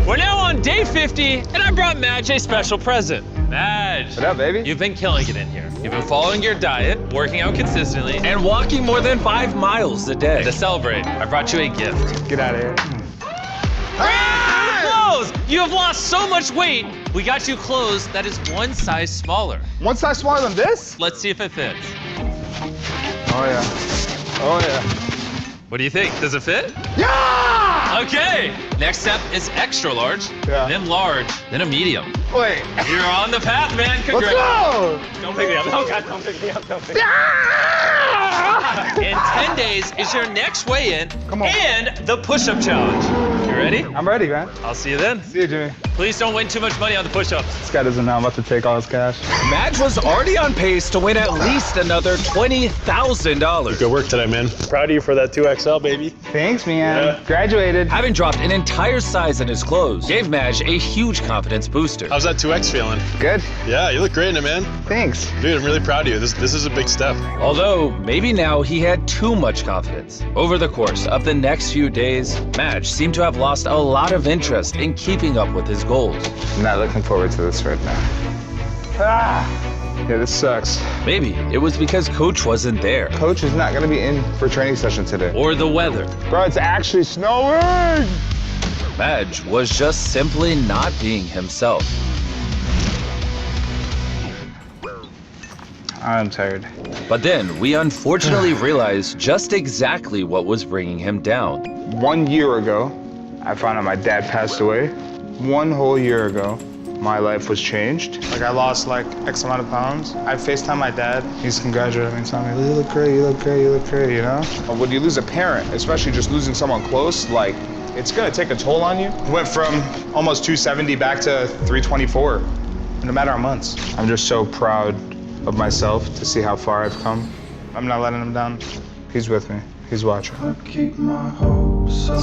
We're now on day 50, and I brought Madge a special present. Madge. What up, baby? You've been killing it in here. You've been following your diet, working out consistently, and walking more than 5 miles a day. To celebrate, I brought you a gift. Get out of here. Clothes! You have lost so much weight, we got you clothes that is one size smaller. One size smaller than this? Let's see if it fits. Oh, yeah. Oh, yeah. What do you think? Does it fit? Yeah! Okay. Next step is extra large, then large, then a medium. Wait. You're on the path, man. Congrats. Let's go! Don't pick me up. Oh, God, don't pick me up. Don't pick me up. In 10 days is your next weigh-in and the push-up challenge. You ready? I'm ready, man. I'll see you then. See you, Jimmy. Please don't win too much money on the push-ups. This guy doesn't know I'm about to take all his cash. Madge was already on pace to win at least another $20,000. Good work today, man. Proud of you for that 2XL, baby. Thanks, man. Graduated. Having dropped an entire size in his clothes gave Madge a huge confidence booster. How's that 2X feeling? Good. Yeah, you look great in it, man. Thanks. Dude, I'm really proud of you. This is a big step. Although, maybe now he had too much confidence. Over the course of the next few days, Madge seemed to have lost a lot of interest in keeping up with his goals. I'm not looking forward to this right now. Yeah, this sucks. Maybe it was because Coach wasn't there. Coach is not gonna be in for training session today. Or the weather. Bro, it's actually snowing! Madge was just simply not being himself. I'm tired. But then we unfortunately realized just exactly what was bringing him down. 1 year ago, I found out my dad passed away. 1 whole year ago, my life was changed. Like I lost like X amount of pounds. I FaceTime my dad. He's congratulating me, telling me, you look great, you look great, you look great, you know? When you lose a parent, especially just losing someone close, like it's gonna take a toll on you. Went from almost 270 back to 324 in a matter of months. I'm just so proud of myself to see how far I've come. I'm not letting him down. He's with me. He's watching.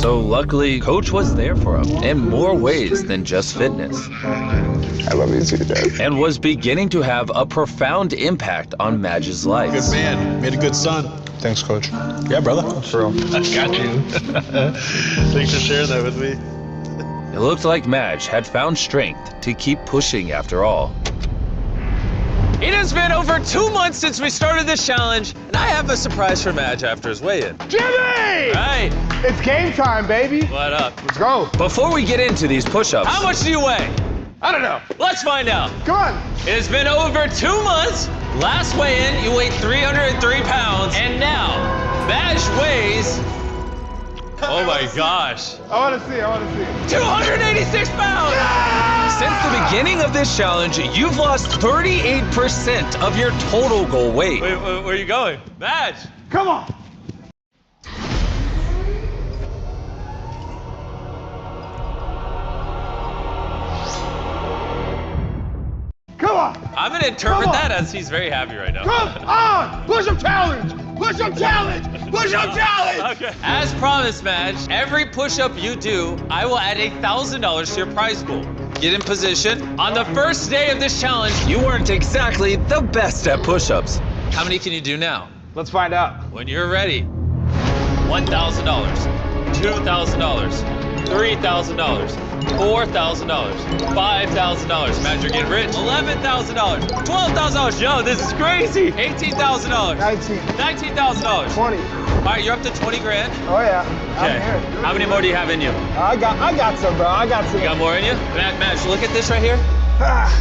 So luckily, Coach was there for him in more ways than just fitness. I love you too, Dad. And was beginning to have a profound impact on Madge's life. Good man. Made a good son. Thanks, Coach. Yeah, brother. For real. I got you. Thanks for sharing that with me. It looked like Madge had found strength to keep pushing after all. It has been over 2 months since we started this challenge, and I have a surprise for Madge after his weigh-in. Jimmy! Right. It's game time, baby. What up? Let's go. Before we get into these push-ups, How much do you weigh? I don't know. Let's find out. Come on. It has been over 2 months. Last weigh-in, you weighed 303 pounds, and now Madge weighs. Oh my gosh. I want to see. 286 pounds! since the beginning of this challenge, you've lost 38% of your total goal weight. Wait, where are you going? Madge! Come on! Come on! I'm gonna interpret that as he's very happy right now. Come on! Push-up challenge! Push-up challenge! Push-up challenge! Okay. As promised, Madge, every push-up you do, I will add $1,000 to your prize pool. Get in position. On the first day of this challenge, you weren't exactly the best at push-ups. How many can you do now? Let's find out. When you're ready. $1,000, $2,000, $3,000, $4,000, $5,000. Madge, you're getting rich. $11,000, $12,000. Yo, this is crazy. $18,000. 19. $19,000. 20. All right, you're up to 20 grand. Oh yeah. Okay. I'm here. How many more do you have in you? I got some, bro. I got some. You got more in you? Madge, look at this right here.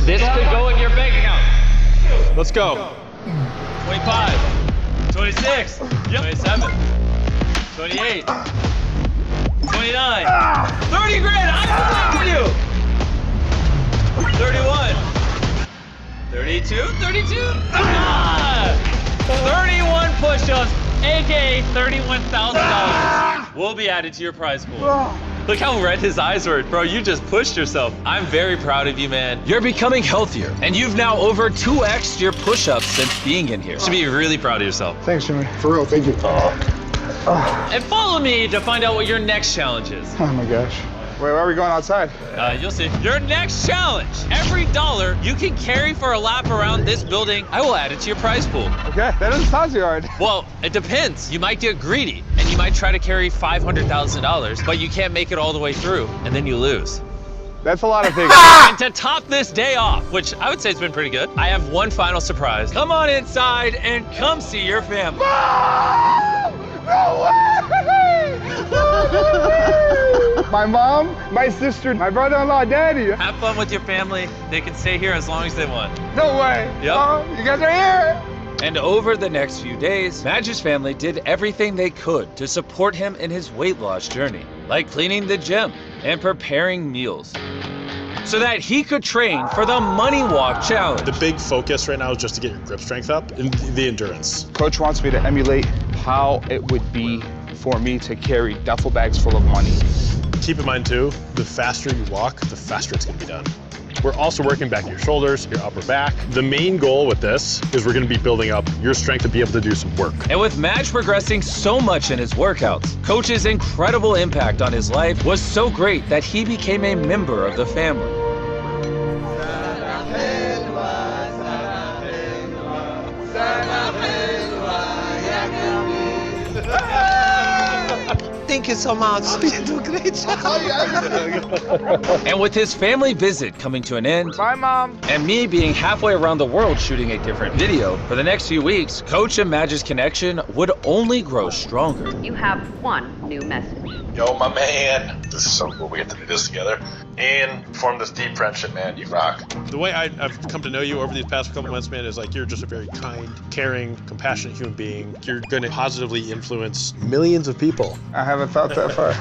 This could go in your bank account. Let's go. 25, 26, 27, 28, 29, 30 grand. I believe in you. 31, 32, 31 push-ups, aka $31,000 will be added to your prize pool. Look how red his eyes were. Bro, you just pushed yourself. I'm very proud of you, man. You're becoming healthier, and you've now over 2x'd your push-ups since being in here. You should be really proud of yourself. Thanks, Jimmy. For real, thank you. And follow me to find out what your next challenge is. Oh my gosh. Wait, where are we going outside? You'll see. Your next challenge. Every dollar you can carry for a lap around this building, I will add it to your prize pool. Okay, that doesn't sound too hard. Well, it depends. You might get greedy, and you might try to carry $500,000, but you can't make it all the way through, and then you lose. That's a lot of things. And to top this day off, which I would say has been pretty good, I have one final surprise. Come on inside and come see your family. No way! My mom, my sister, my brother-in-law, daddy. Have fun with your family. They can stay here as long as they want. No way. Yep. You guys are here. And over the next few days, Madge's family did everything they could to support him in his weight loss journey, like cleaning the gym and preparing meals, so that he could train for the Money Walk Challenge. The big focus right now is just to get your grip strength up and the endurance. Coach wants me to emulate how it would be for me to carry duffel bags full of money keep in mind too, the faster you walk, the faster it's gonna be done. We're also working back your shoulders, your upper back. The main goal with this is we're gonna be building up your strength to be able to do some work. And with Madge progressing so much in his workouts, Coach's incredible impact on his life was so great that he became a member of the family. Thank you so much. You do a great job. And with his family visit coming to an end, Bye, Mom. and me being halfway around the world shooting a different video, for the next few weeks, Coach and Madge's connection would only grow stronger. You have one new message. Yo, my man. This is so cool we get to do this together and form this deep friendship, man. You rock. The way I've come to know you over these past couple months, man, is like you're just a very kind, caring, compassionate human being. You're going to positively influence millions of people. I haven't thought that far.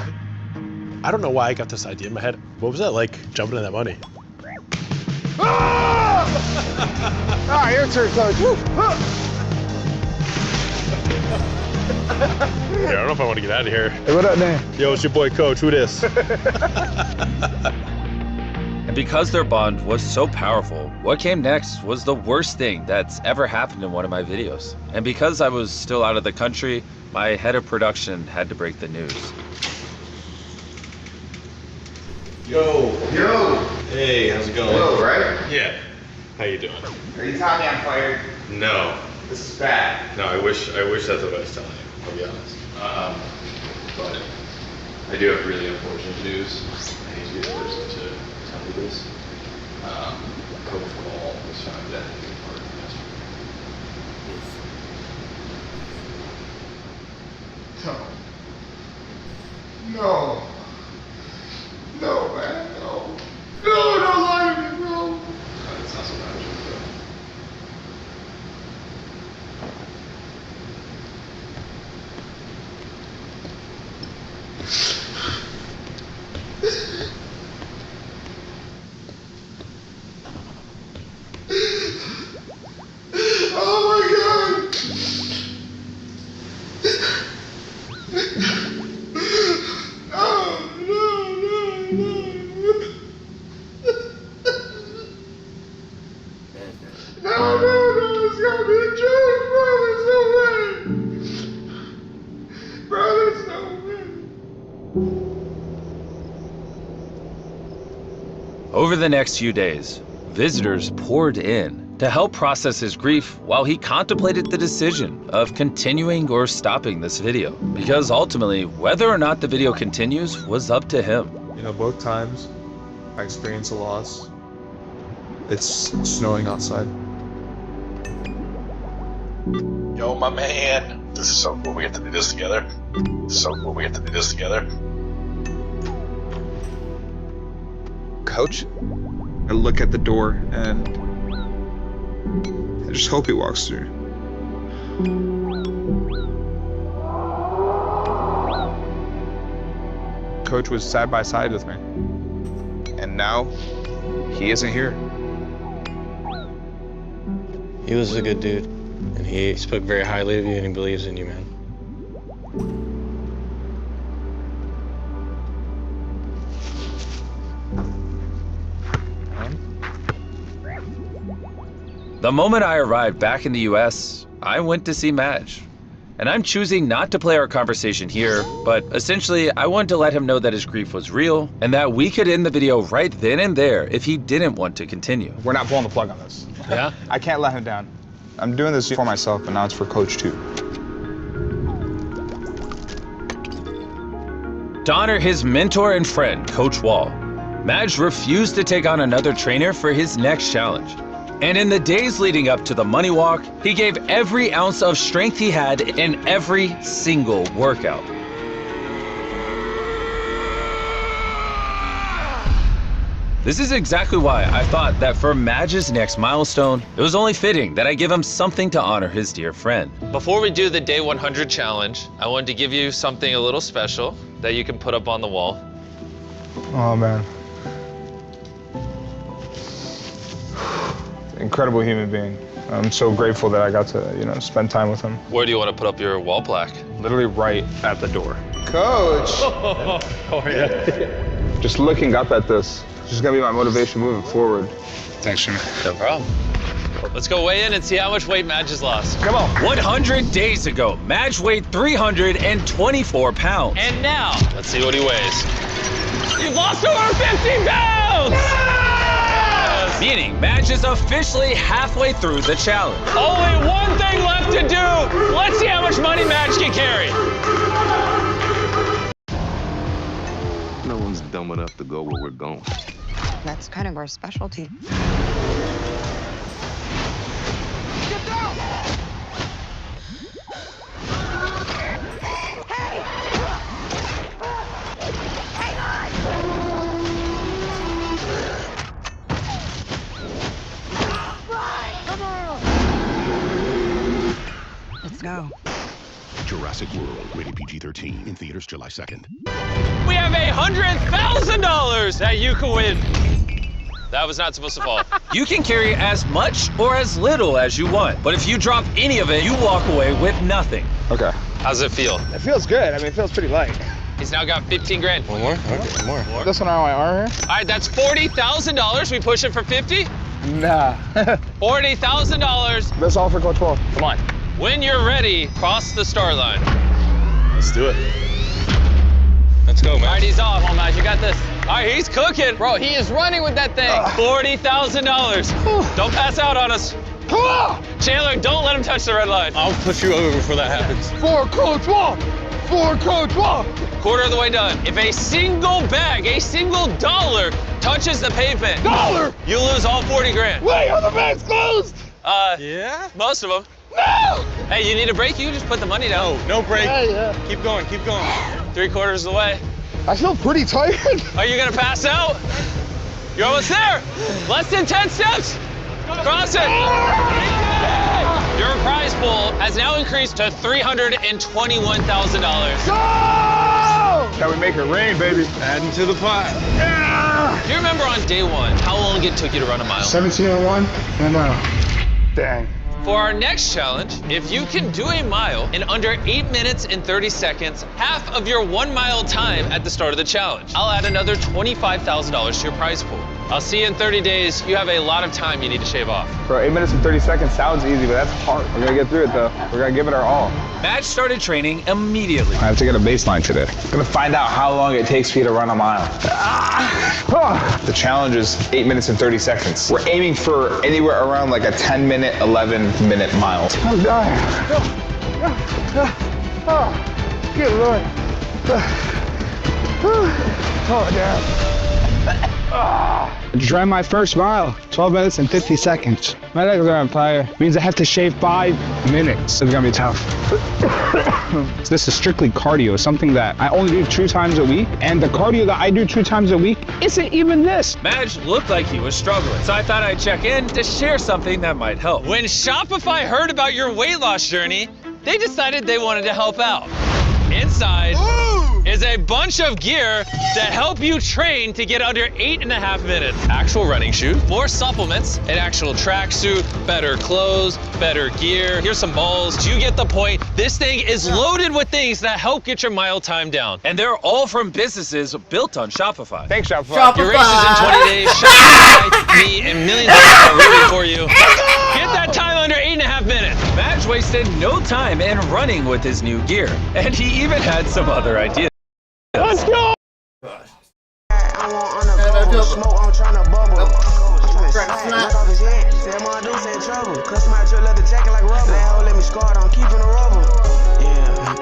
I don't know why I got this idea in my head. What was that like, jumping in that money? Ah, your turn, Coach. Yeah, I don't know if I want to get out of here. Hey, what up, man? Yo, it's your boy, Coach. Who this? And because their bond was so powerful, what came next was the worst thing that's ever happened in one of my videos. And because I was still out of the country, my head of production had to break the news. Yo. Yo. Hey, how's it going? Hello, right? Yeah. How you doing? Are you telling me I'm fired? No. This is bad. No, I wish that's what I was telling you, I'll be honest. But I do have really unfortunate news. I hate to be the person to tell you this. Coach Wall was found dead in his apartment yesterday. No. No, man, no. No, don't lie to me, bro. It's not so bad, though. Oh my God. No, it's gotta be a joke, bro. There's no way. Bro, there's no way. Over the next few days, visitors poured in to help process his grief while he contemplated the decision of continuing or stopping this video. Because ultimately, whether or not the video continues was up to him. You know, both times I experienced a loss. It's snowing outside. Yo, my man. This is so cool we get to do this together. Coach? I look at the door and I just hope he walks through. Coach was side by side with me. And now, he isn't here. He was a good dude, and he spoke very highly of you, and he believes in you, man. The moment I arrived back in the US, I went to see Madge. And I'm choosing not to play our conversation here, but essentially I wanted to let him know that his grief was real and that we could end the video right then and there if he didn't want to continue. We're not pulling the plug on this. Yeah? I can't let him down. I'm doing this for myself, but now it's for Coach too. To honor his mentor and friend, Coach Wall, Madge refused to take on another trainer for his next challenge. And in the days leading up to the money walk, he gave every ounce of strength he had in every single workout. This is exactly why I thought that for Madge's next milestone, it was only fitting that I give him something to honor his dear friend. Before we do the day 100 challenge, I wanted to give you something a little special that you can put up on the wall. Oh, man. Incredible human being. I'm so grateful that I got to, spend time with him. Where do you want to put up your wall plaque? Literally right at the door. Coach. Oh, yeah. Just looking up at this. It's just gonna be my motivation moving forward. Thanks, Jimmy. No problem. Let's go weigh in and see how much weight Madge has lost. Come on. 100 days ago, Madge weighed 324 pounds. And now, let's see what he weighs. You've lost over 50 pounds! Yes! Meaning, Madge is officially halfway through the challenge. Only one thing left to do. Let's see how much money Madge can carry. No one's dumb enough to go where we're going. That's kind of our specialty. Let's go. Jurassic World, rated PG-13, in theaters July 2nd. We have $100,000 that you can win. That was not supposed to fall. You can carry as much or as little as you want, but if you drop any of it, you walk away with nothing. Okay. How does it feel? It feels good. I mean, it feels pretty light. He's now got 15 grand. One more? Okay, more. This one on my arm here? All right, that's $40,000. We push it for 50? Nah. $40,000. That's all for Coach Paul. Come on. When you're ready, cross the start line. Let's do it. Let's go, man. All right, he's off. Come on, Matt, you got this. All right, he's cooking. Bro, he is running with that thing. $40,000. Don't pass out on us. Chandler, don't let him touch the red line. I'll push you over before that happens. For Coach Paul! For Coach Paul! Quarter of the way done. If a single bag, a single dollar touches the pavement, you lose all 40 grand. Wait, are the bags closed? Yeah? Most of them. No! Hey, you need a break? You can just put the money down. No break. Yeah. Keep going, keep going. 3/4 of the way. I feel pretty tired. Are you gonna pass out? You're almost there. Less than 10 steps. Cross it. Your prize pool has now increased to $321,000. Can we make it rain, baby? Adding to the pot. Yeah. Do you remember on day one how long it took you to run a mile? 17:01 and Dang. For our next challenge, if you can do a mile in under 8 minutes and 30 seconds, half of your 1 mile time at the start of the challenge, I'll add another $25,000 to your prize pool. I'll see you in 30 days. You have a lot of time you need to shave off. Bro, 8 minutes and 30 seconds sounds easy, but that's hard. We're gonna get through it though. We're gonna give it our all. Madge started training immediately. I have to get a baseline today. I'm gonna find out how long it takes for you to run a mile. The challenge is 8 minutes and 30 seconds. We're aiming for anywhere around like a 10-minute, 11-minute mile. I'm dying. Oh, good Lord. Oh, damn. I just ran my first mile, 12 minutes and 50 seconds. My legs are on fire. Means I have to shave 5 minutes. It's gonna be tough. This is strictly cardio, something that I only do 2 times a week, and the cardio that I do 2 times a week isn't even this. Madge looked like he was struggling, so I thought I'd check in to share something that might help. When Shopify heard about your weight loss journey, they decided they wanted to help out. Inside is a bunch of gear to help you train to get under 8.5 minutes. Actual running shoes, more supplements, an actual tracksuit, better clothes, better gear. Here's some balls. Do you get the point? This thing is loaded with things that help get your mile time down. And they're all from businesses built on Shopify. Thanks, Shopify. Your race is in 20 days. Shopify, me, and millions of people are rooting for you. Get that time under 8.5 minutes. Madge wasted no time in running with his new gear, and he even had some other ideas. Let's go! I want on the smoke, I'm trying to bubble. I'm trying to slide, knock off his head. Said my dude's in trouble. Cuss my drip, leather jacket like rubber. That hoe let me scarred, I'm keeping a rubber. Yeah.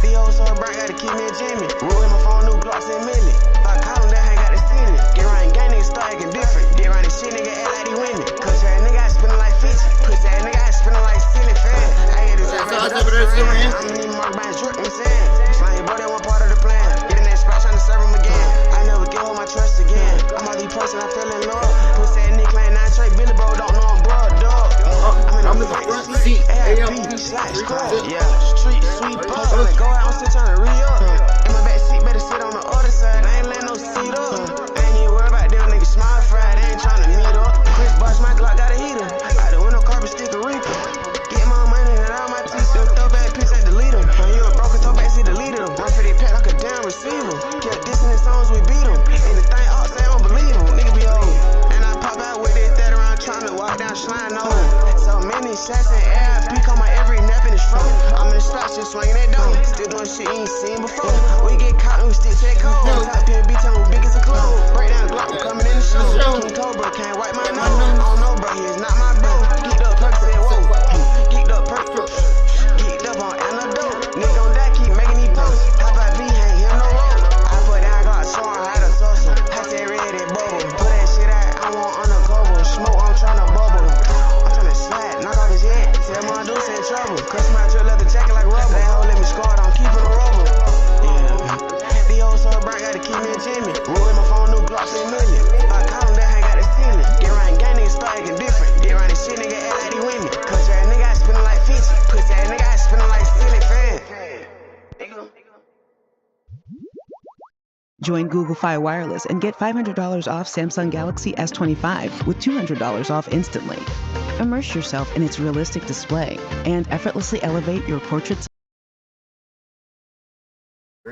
The old so bright, gotta keep me a Jimmy. Rolling my phone, new blocks and milli. If I call him, that ain't got the city. Get around gang, nigga start acting different. Get around this shit, nigga act like he winning. Cause that nigga I spinning like 50. Pussy that nigga I spinning like ceiling fan. I had this I'm need more bands drip, I'm saying. Slime your boy, that one part of the plan. Get in that spot, trying to serve him again. I never give him my trust again. I'm all these person, I fell in love. Pussy that nigga claim 9 trade, Billy bro, don't know I'm blood, dog. I'm in the front seat, AFB, slash, yeah, street sweep, post, I'm go out, I'm still trying to re-up. In my back seat, better sit on the other side, I ain't letting no seat up. I ain't even worried about them niggas smile fried, they ain't trying to meet up. Chris Bosh, my Glock got a heater, out the window carpet stick a reaper. Get my money and all my teeth, throw back pics, I delete them. You a broken toe back, see delete them. Run for that pack like a receiver. Kept dissing the songs, we beat them. Anything up, say unbelievable. Nigga be old. And I pop out with this that around trying to walk down Shrine Nose. So many shots in air, peek on my every nap in the stroke. I'm in the spots just swinging that dough. Still doing shit you ain't seen before. We get caught and we stick to that code. Top pin, bitch, I'm big as a clothes. Break down Glock, I'm coming in the show. King Cobra can't wipe my nose. I don't know, bro, he is not my bro. Geeked up, perk said, whoa. Geeked up, perk. Geeked up on antidote. Nigga don't die, keep making me post. How about V, ain't him no road. I put down Glock, show him how to tussle. I said, red that bubble. Put that shit out, I want undercover. Smoke, I'm tryna bubble. I'm tryna slide, knock off his head. Tell my dude, say trouble. Cause my drill leather jacket like rubber. That hoe let me scar it, I'm keeping a rubber. Yeah. The old soul bright, gotta keep me a Jimmy. Roll in my phone, new Glocks and million. I call him that, I got the ceiling. Get around gang, niggas start acting different. Get around this shit, nigga, act like they with me. Cause that nigga, I spinning like 50. Pussy that nigga, I spinning like silly fan. Join Google Fi Wireless and get $500 off Samsung Galaxy S25 with $200 off instantly. Immerse yourself in its realistic display and effortlessly elevate your portraits.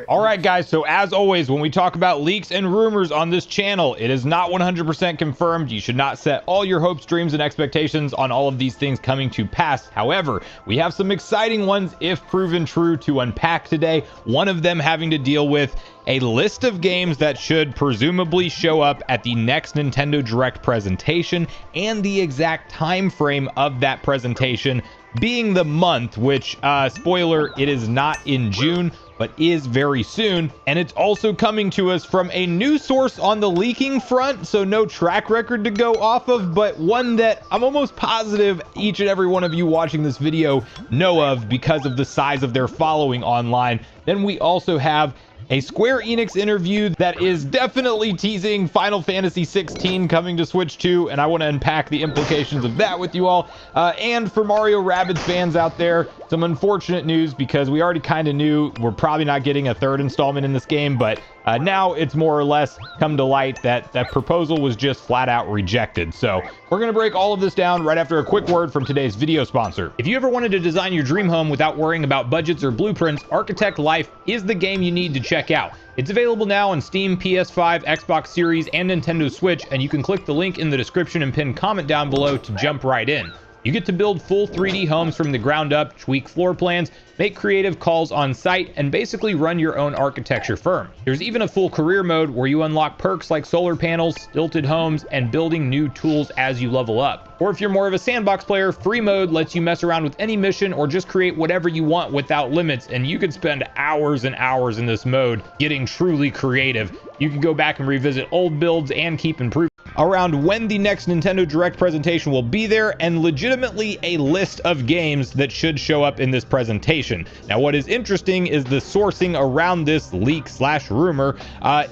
All right, guys, so as always, when we talk about leaks and rumors on this channel, it is not 100% confirmed. You should not set all your hopes, dreams, and expectations on all of these things coming to pass. However, we have some exciting ones, if proven true, to unpack today. One of them having to deal with a list of games that should presumably show up at the next Nintendo Direct presentation, and the exact time frame of that presentation being the month, which, spoiler, it is not in June, but is very soon. And it's also coming to us from a new source on the leaking front, so no track record to go off of, but one that I'm almost positive each and every one of you watching this video know of because of the size of their following online. Then we also have a Square Enix interview that is definitely teasing Final Fantasy 16 coming to Switch 2, and I want to unpack the implications of that with you all. And for Mario Rabbids fans out there, some unfortunate news, because we already kind of knew we're probably not getting a third installment in this game, but now it's more or less come to light that that proposal was just flat out rejected. So we're going to break all of this down right after a quick word from today's video sponsor. If you ever wanted to design your dream home without worrying about budgets or blueprints, Architect Life is the game you need to check out. It's available now on Steam, PS5, Xbox Series, and Nintendo Switch, and you can click the link in the description and pinned comment down below to jump right in. You get to build full 3D homes from the ground up, tweak floor plans, make creative calls on site, and basically run your own architecture firm. There's even a full career mode where you unlock perks like solar panels, stilted homes, and building new tools as you level up. Or if you're more of a sandbox player, free mode lets you mess around with any mission or just create whatever you want without limits, and you could spend hours and hours in this mode getting truly creative. You can go back and revisit old builds and keep improving around when the next Nintendo Direct presentation will be there, and legitimately a list of games that should show up in this presentation. Now, what is interesting is the sourcing around this leak / rumor.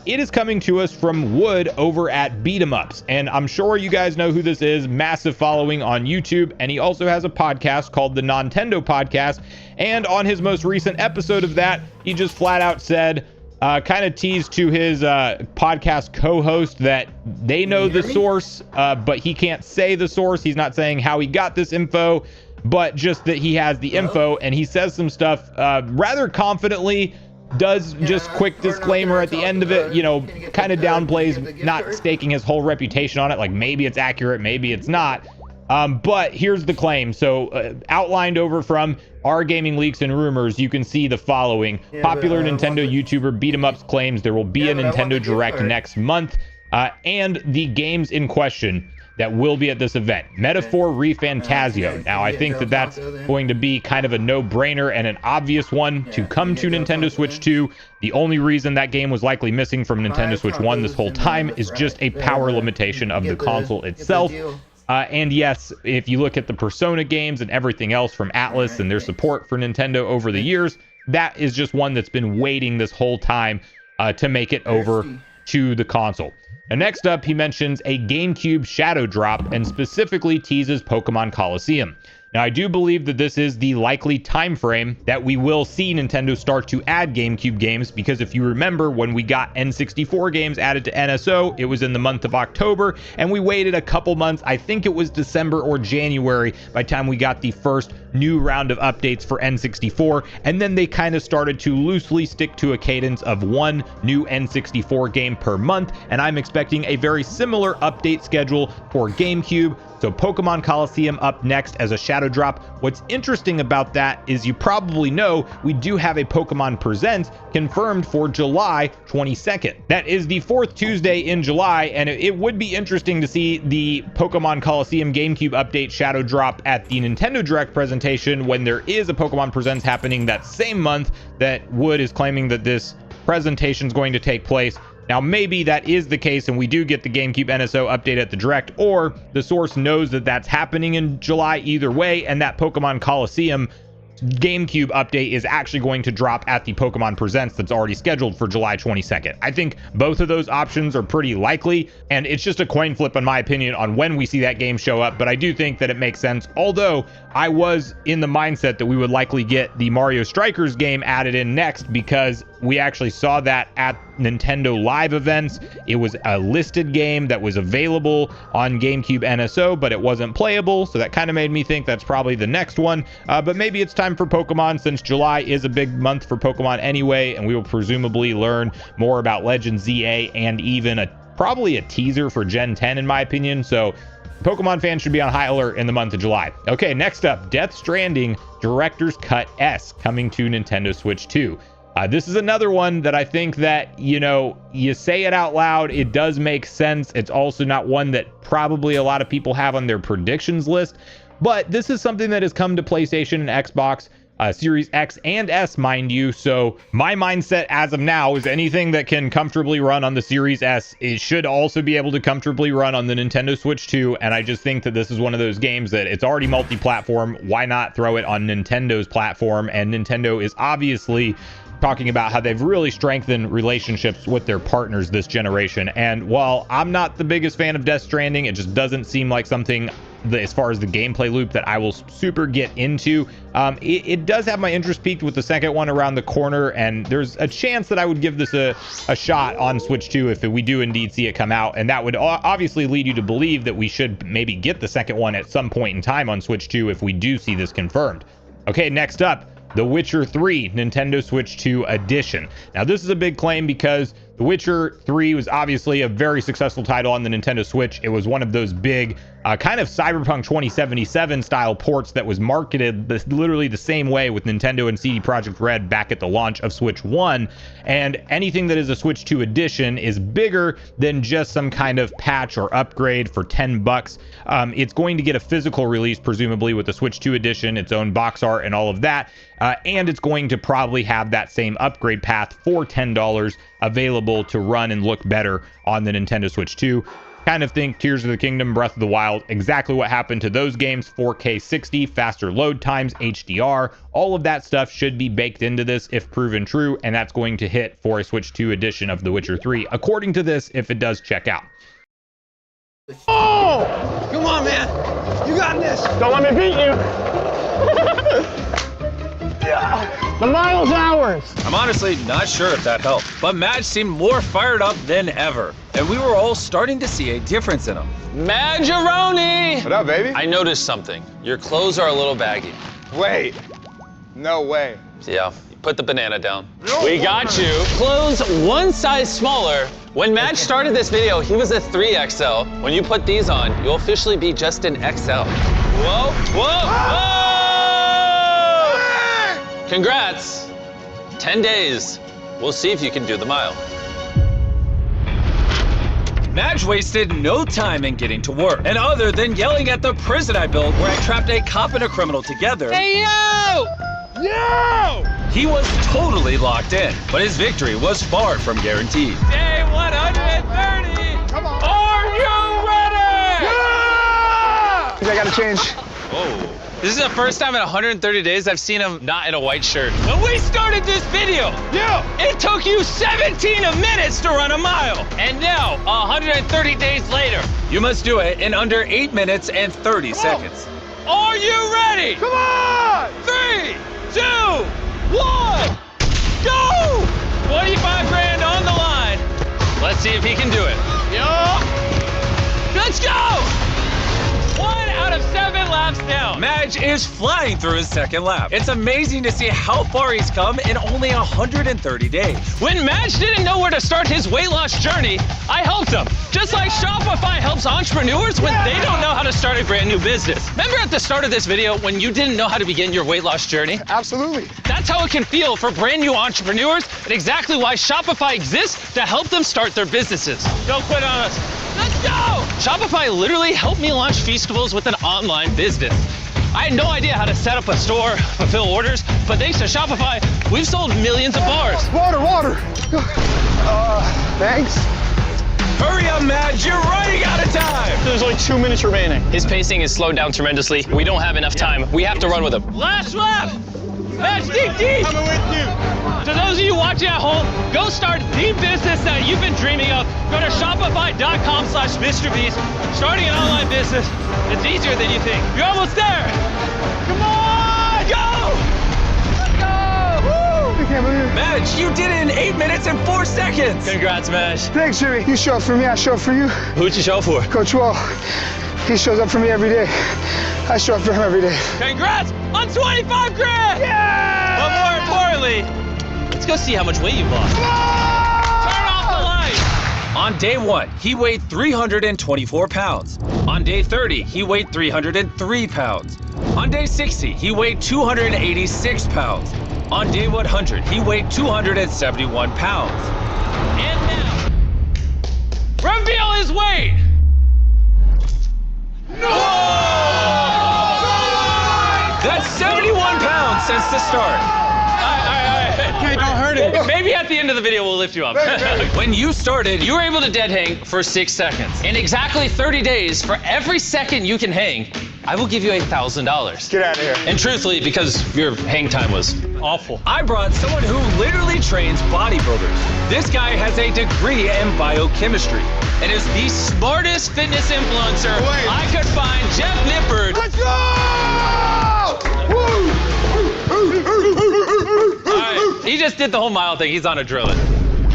It is coming to us from Wood over at Beat 'em Ups, and I'm sure you guys know who this is. Massive following on YouTube, and he also has a podcast called the Nintendo Podcast, and on his most recent episode of that, he just flat out said, kind of teased to his podcast co-host that they know the source, but he can't say the source. He's not saying how he got this info, but just that he has the info, and he says some stuff rather confidently, does just quick disclaimer at the end of it, you know, kind of downplays, not staking his whole reputation on it, like maybe it's accurate, maybe it's not. But here's the claim. So outlined over from Our Gaming Leaks and Rumors, you can see the following. Popular Nintendo YouTuber Beat 'em Ups claims there will be a Nintendo Direct next month, and the games in question that will be at this event. Metaphor ReFantasio. Now, I think that that's going to be kind of a no-brainer and an obvious one to come to Nintendo Switch 2. The only reason that game was likely missing from Nintendo Switch 1 this whole time is just a power limitation of the console itself. And yes, if you look at the Persona games and everything else from Atlas and their support for Nintendo over the years, that is just one that's been waiting this whole time to make it over to the console. And next up, he mentions a GameCube Shadow Drop and specifically teases Pokemon Coliseum. Now, I do believe that this is the likely time frame that we will see Nintendo start to add GameCube games, because if you remember, when we got N64 games added to NSO, it was in the month of October, and we waited a couple months. I think it was December or January by the time we got the first new round of updates for N64, and then they kind of started to loosely stick to a cadence of one new N64 game per month, and I'm expecting a very similar update schedule for GameCube. So Pokemon Coliseum up next as a shadow drop. What's interesting about that is you probably know we do have a Pokemon Presents confirmed for July 22nd. That is the 4th Tuesday in July, and it would be interesting to see the Pokemon Coliseum GameCube update shadow drop at the Nintendo Direct presentation when there is a Pokemon Presents happening that same month that Wood is claiming that this presentation is going to take place. Now, maybe that is the case and we do get the GameCube NSO update at the Direct, or the source knows that that's happening in July either way, and that Pokemon Coliseum GameCube update is actually going to drop at the Pokemon Presents that's already scheduled for July 22nd. I think both of those options are pretty likely, and it's just a coin flip in my opinion on when we see that game show up, but I do think that it makes sense, although I was in the mindset that we would likely get the Mario Strikers game added in next because we actually saw that at Nintendo Live events. It was a listed game that was available on GameCube NSO, but it wasn't playable, so that kind of made me think that's probably the next one. But maybe it's time for Pokemon, since July is a big month for Pokemon anyway, and we will presumably learn more about Legend ZA and even probably a teaser for Gen 10 in my opinion. So Pokemon fans should be on high alert in the month of July. Okay, next up, Death Stranding Director's Cut S coming to Nintendo Switch 2. This is another one that I think that, you say it out loud, it does make sense. It's also not one that probably a lot of people have on their predictions list, but this is something that has come to PlayStation and Xbox Series X and S, mind you. So my mindset as of now is anything that can comfortably run on the Series S, it should also be able to comfortably run on the Nintendo Switch 2. And I just think that this is one of those games that it's already multi-platform. Why not throw it on Nintendo's platform? And Nintendo is obviously talking about how they've really strengthened relationships with their partners this generation. And while I'm not the biggest fan of Death Stranding, it just doesn't seem like something as far as the gameplay loop that I will super get into. It does have my interest peaked with the second one around the corner, and there's a chance that I would give this a shot on Switch 2 if we do indeed see it come out, and that would obviously lead you to believe that we should maybe get the second one at some point in time on Switch 2 if we do see this confirmed. Okay, next up, The Witcher 3 Nintendo Switch 2 Edition. Now, this is a big claim because The Witcher 3 was obviously a very successful title on the Nintendo Switch. It was one of those big kind of Cyberpunk 2077 style ports that was marketed literally the same way with Nintendo and CD Projekt Red back at the launch of Switch 1. And anything that is a Switch 2 edition is bigger than just some kind of patch or upgrade for $10. It's going to get a physical release, presumably with the Switch 2 edition, its own box art and all of that. And it's going to probably have that same upgrade path for $10 available to run and look better on the Nintendo Switch 2. Kind of think Tears of the Kingdom, Breath of the Wild, exactly what happened to those games, 4K 60, faster load times, HDR, all of that stuff should be baked into this if proven true, and that's going to hit for a Switch 2 edition of The Witcher 3, according to this, if it does check out. Oh! Come on, man. You got this. Don't let me beat you. The mile's ours. I'm honestly not sure if that helped, but Madge seemed more fired up than ever, and we were all starting to see a difference in him. Majaroni! What up, baby? I noticed something. Your clothes are a little baggy. Wait. No way. Yeah, put the banana down. We got you. Clothes one size smaller. When Madge started this video, he was a 3XL. When you put these on, you'll officially be just an XL. Whoa, whoa, whoa! Congrats. 10 days. We'll see if you can do the mile. Madge wasted no time in getting to work. And other than yelling at the prison I built where I trapped a cop and a criminal together. Hey, yo! Yo! He was totally locked in, but his victory was far from guaranteed. Day 130! Come on. Are you ready? Yeah! I gotta change. Whoa. This is the first time in 130 days I've seen him not in a white shirt. When we started this video, it took you 17 minutes to run a mile. And now, 130 days later, you must do it in under 8 minutes and 30 seconds. Are you ready? Come on! 3, 2, 1, go! 25 grand on the line. Let's see if he can do it. Yo! Let's go! 1 out of 7 laps down. Madge is flying through his second lap. It's amazing to see how far he's come in only 130 days. When Madge didn't know where to start his weight loss journey, I helped him. Just like Shopify helps entrepreneurs when they don't know how to start a brand new business. Remember at the start of this video when you didn't know how to begin your weight loss journey? Absolutely. That's how it can feel for brand new entrepreneurs and exactly why Shopify exists to help them start their businesses. Don't quit on us. Let's go! Shopify literally helped me launch Feastables with an online business. I had no idea how to set up a store, fulfill orders, but thanks to Shopify, we've sold millions of bars. Water. Thanks. Hurry up, Madge, you're running out of time. There's only 2 minutes remaining. His pacing is slowed down tremendously. We don't have enough time. We have to run with him. Last lap! Madge, dig! Coming with you. To those of you watching at home, go start the business that you've been dreaming of. Go to shopify.com/MrBeast. Starting an online business, it's easier than you think. You're almost there. Come on, go! Let's go! Woo! I can't believe it. Madge, you did it in 8 minutes and 4 seconds. Congrats, Madge. Thanks, Jimmy. You show up for me, I show up for you. Who'd you show up for? Coach Wall, he shows up for me every day. I show up for him every day. Congrats on 25 grand! Yeah! But more importantly, let's go see how much weight you've lost. Turn off the lights! On day 1, he weighed 324 pounds. On day 30, he weighed 303 pounds. On day 60, he weighed 286 pounds. On day 100, he weighed 271 pounds. And now, reveal his weight! That's 71 pounds since the start. All right. Okay, don't hurt it. Maybe at the end of the video, we'll lift you up. When you started, You were able to dead hang for 6 seconds. In exactly 30 days, for every second you can hang, I will give you $1,000. Get out of here. And truthfully, because your hang time was awful. I brought someone who literally trains bodybuilders. This guy has a degree in biochemistry and is the Smartest fitness influencer I could find, Jeff Nippard. Let's go! All right, he just did the whole mile thing. He's on a drill.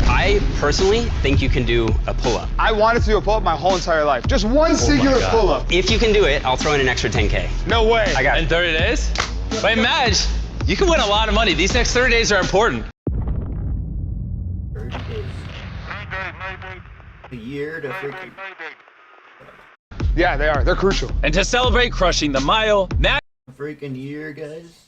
I personally think you can do a pull-up. I wanted to do a pull-up my whole entire life. Just one singular pull-up. If you can do it, I'll throw in an extra 10K. No way. I got In it. 30 days? Wait, Madge, you can win a lot of money. These next 30 days are important. 30 days. A year to freaking... Yeah, they are. They're crucial. And to celebrate crushing the mile, Madge A freaking year, guys.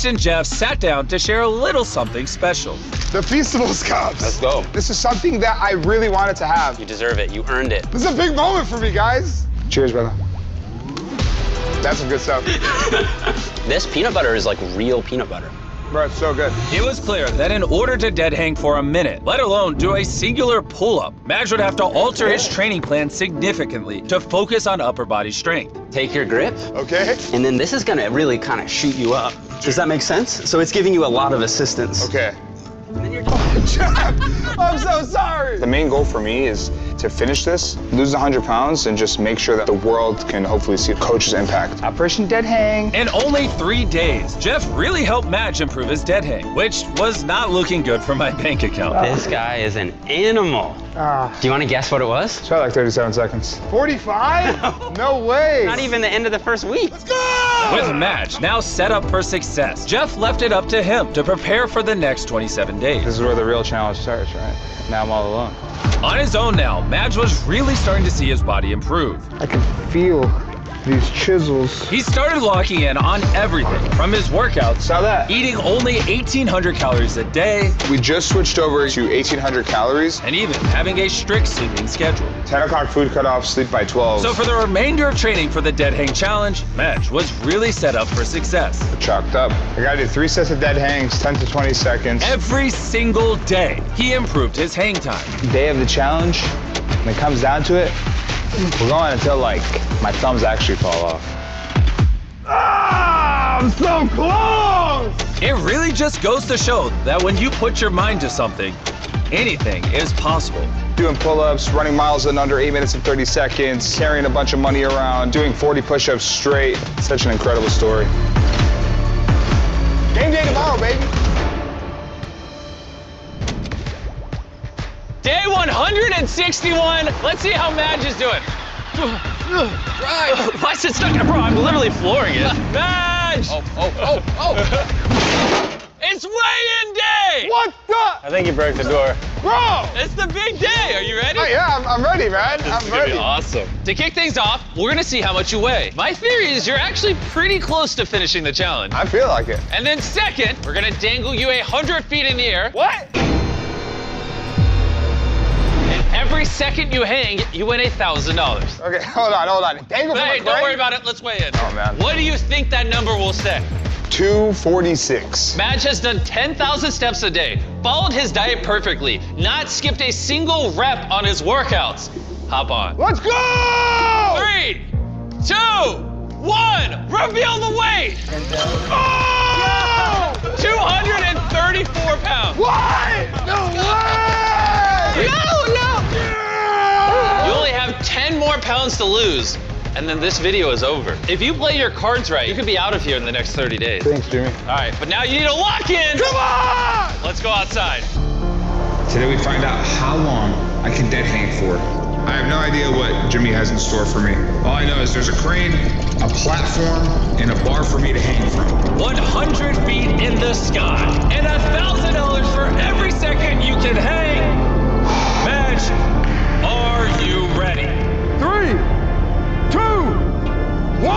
and Jeff sat down to share a little something special. The Feastables cups. Let's go. This is something that I really wanted to have. You deserve it. You earned it. This is a big moment for me, guys. Cheers, brother. That's some good stuff. This peanut butter is like real peanut butter. Bro, it's so good. It was clear that in order to dead hang for a minute, let alone do a singular pull-up, Madge would have to alter his training plan significantly to focus on upper body strength. Take your grip. Okay. And then this is gonna really kind of shoot you up. Does that make sense? So it's giving you a lot of assistance. Okay. And then you're Jeff, I'm so sorry. The main goal for me is to finish this, lose 100 pounds, and just make sure that the world can hopefully see Coach's impact. Operation Dead Hang. In only 3 days, Jeff really helped Madge improve his dead hang, which was not looking good for my bank account. This guy is an animal. Do you want to guess what it was? Try like 37 seconds. 45? No way. Not even the end of the first week. Let's go! With Madge now set up for success, Jeff left it up to him to prepare for the next 27 days. This is where the real challenge starts, right? Now I'm all alone. On his own now, Madge was really starting to see his body improve. I can feel these chisels. He started locking in on everything from his workouts, Saw that. eating only 1,800 calories a day, We just switched over to 1,800 calories. and even having a strict sleeping schedule. 10 o'clock food cutoff, sleep by 12. So for the remainder of training for the Dead Hang Challenge, Madge was really set up for success. Chalked up. I gotta do 3 sets of dead hangs, 10 to 20 seconds. Every single day, he improved his hang time. Day of the challenge, when it comes down to it, we're going until like my thumbs actually fall off. Ah, I'm so close! It really just goes to show that when you put your mind to something, anything is possible. Doing pull-ups, running miles in under 8 minutes and 30 seconds, carrying a bunch of money around, doing 40 push-ups straight. Such an incredible story. Game day tomorrow, baby. Day 161. Let's see how Madge is doing. Right. Why is it stuck? Bro, I'm literally flooring it. Madge! Oh. It's weigh-in day! What the? I think you broke the door. Bro! It's the big day. Are you ready? Oh, yeah, I'm ready, man. This is gonna be awesome. To kick things off, we're gonna see how much you weigh. My theory is you're actually pretty close to finishing the challenge. I feel like it. And then second, we're gonna dangle you 100 feet in the air. What? And every second you hang, you win $1,000. Okay, hold on. Dangle from Hey, a don't crane? worry about it. Let's weigh in. Oh, man. What do you think that number will say? 246. Madge has done 10,000 steps a day, followed his diet perfectly, not skipped a single rep on his workouts. Hop on. Let's go! 3, 2, 1, reveal the weight! Oh! 234 pounds. What? No way! No! Yeah! You only have 10 more pounds to lose, and then this video is over. If you play your cards right, you could be out of here in the next 30 days. Thanks, Jimmy. All right, but now you need a lock-in. Come on! Let's go outside. Today we find out how long I can dead hang for. I have no idea what Jimmy has in store for me. All I know is there's a crane, a platform, and a bar for me to hang from. 100 feet in the sky, and $1,000 for every second you can hang. Madge, are you ready? 3, 2, 1.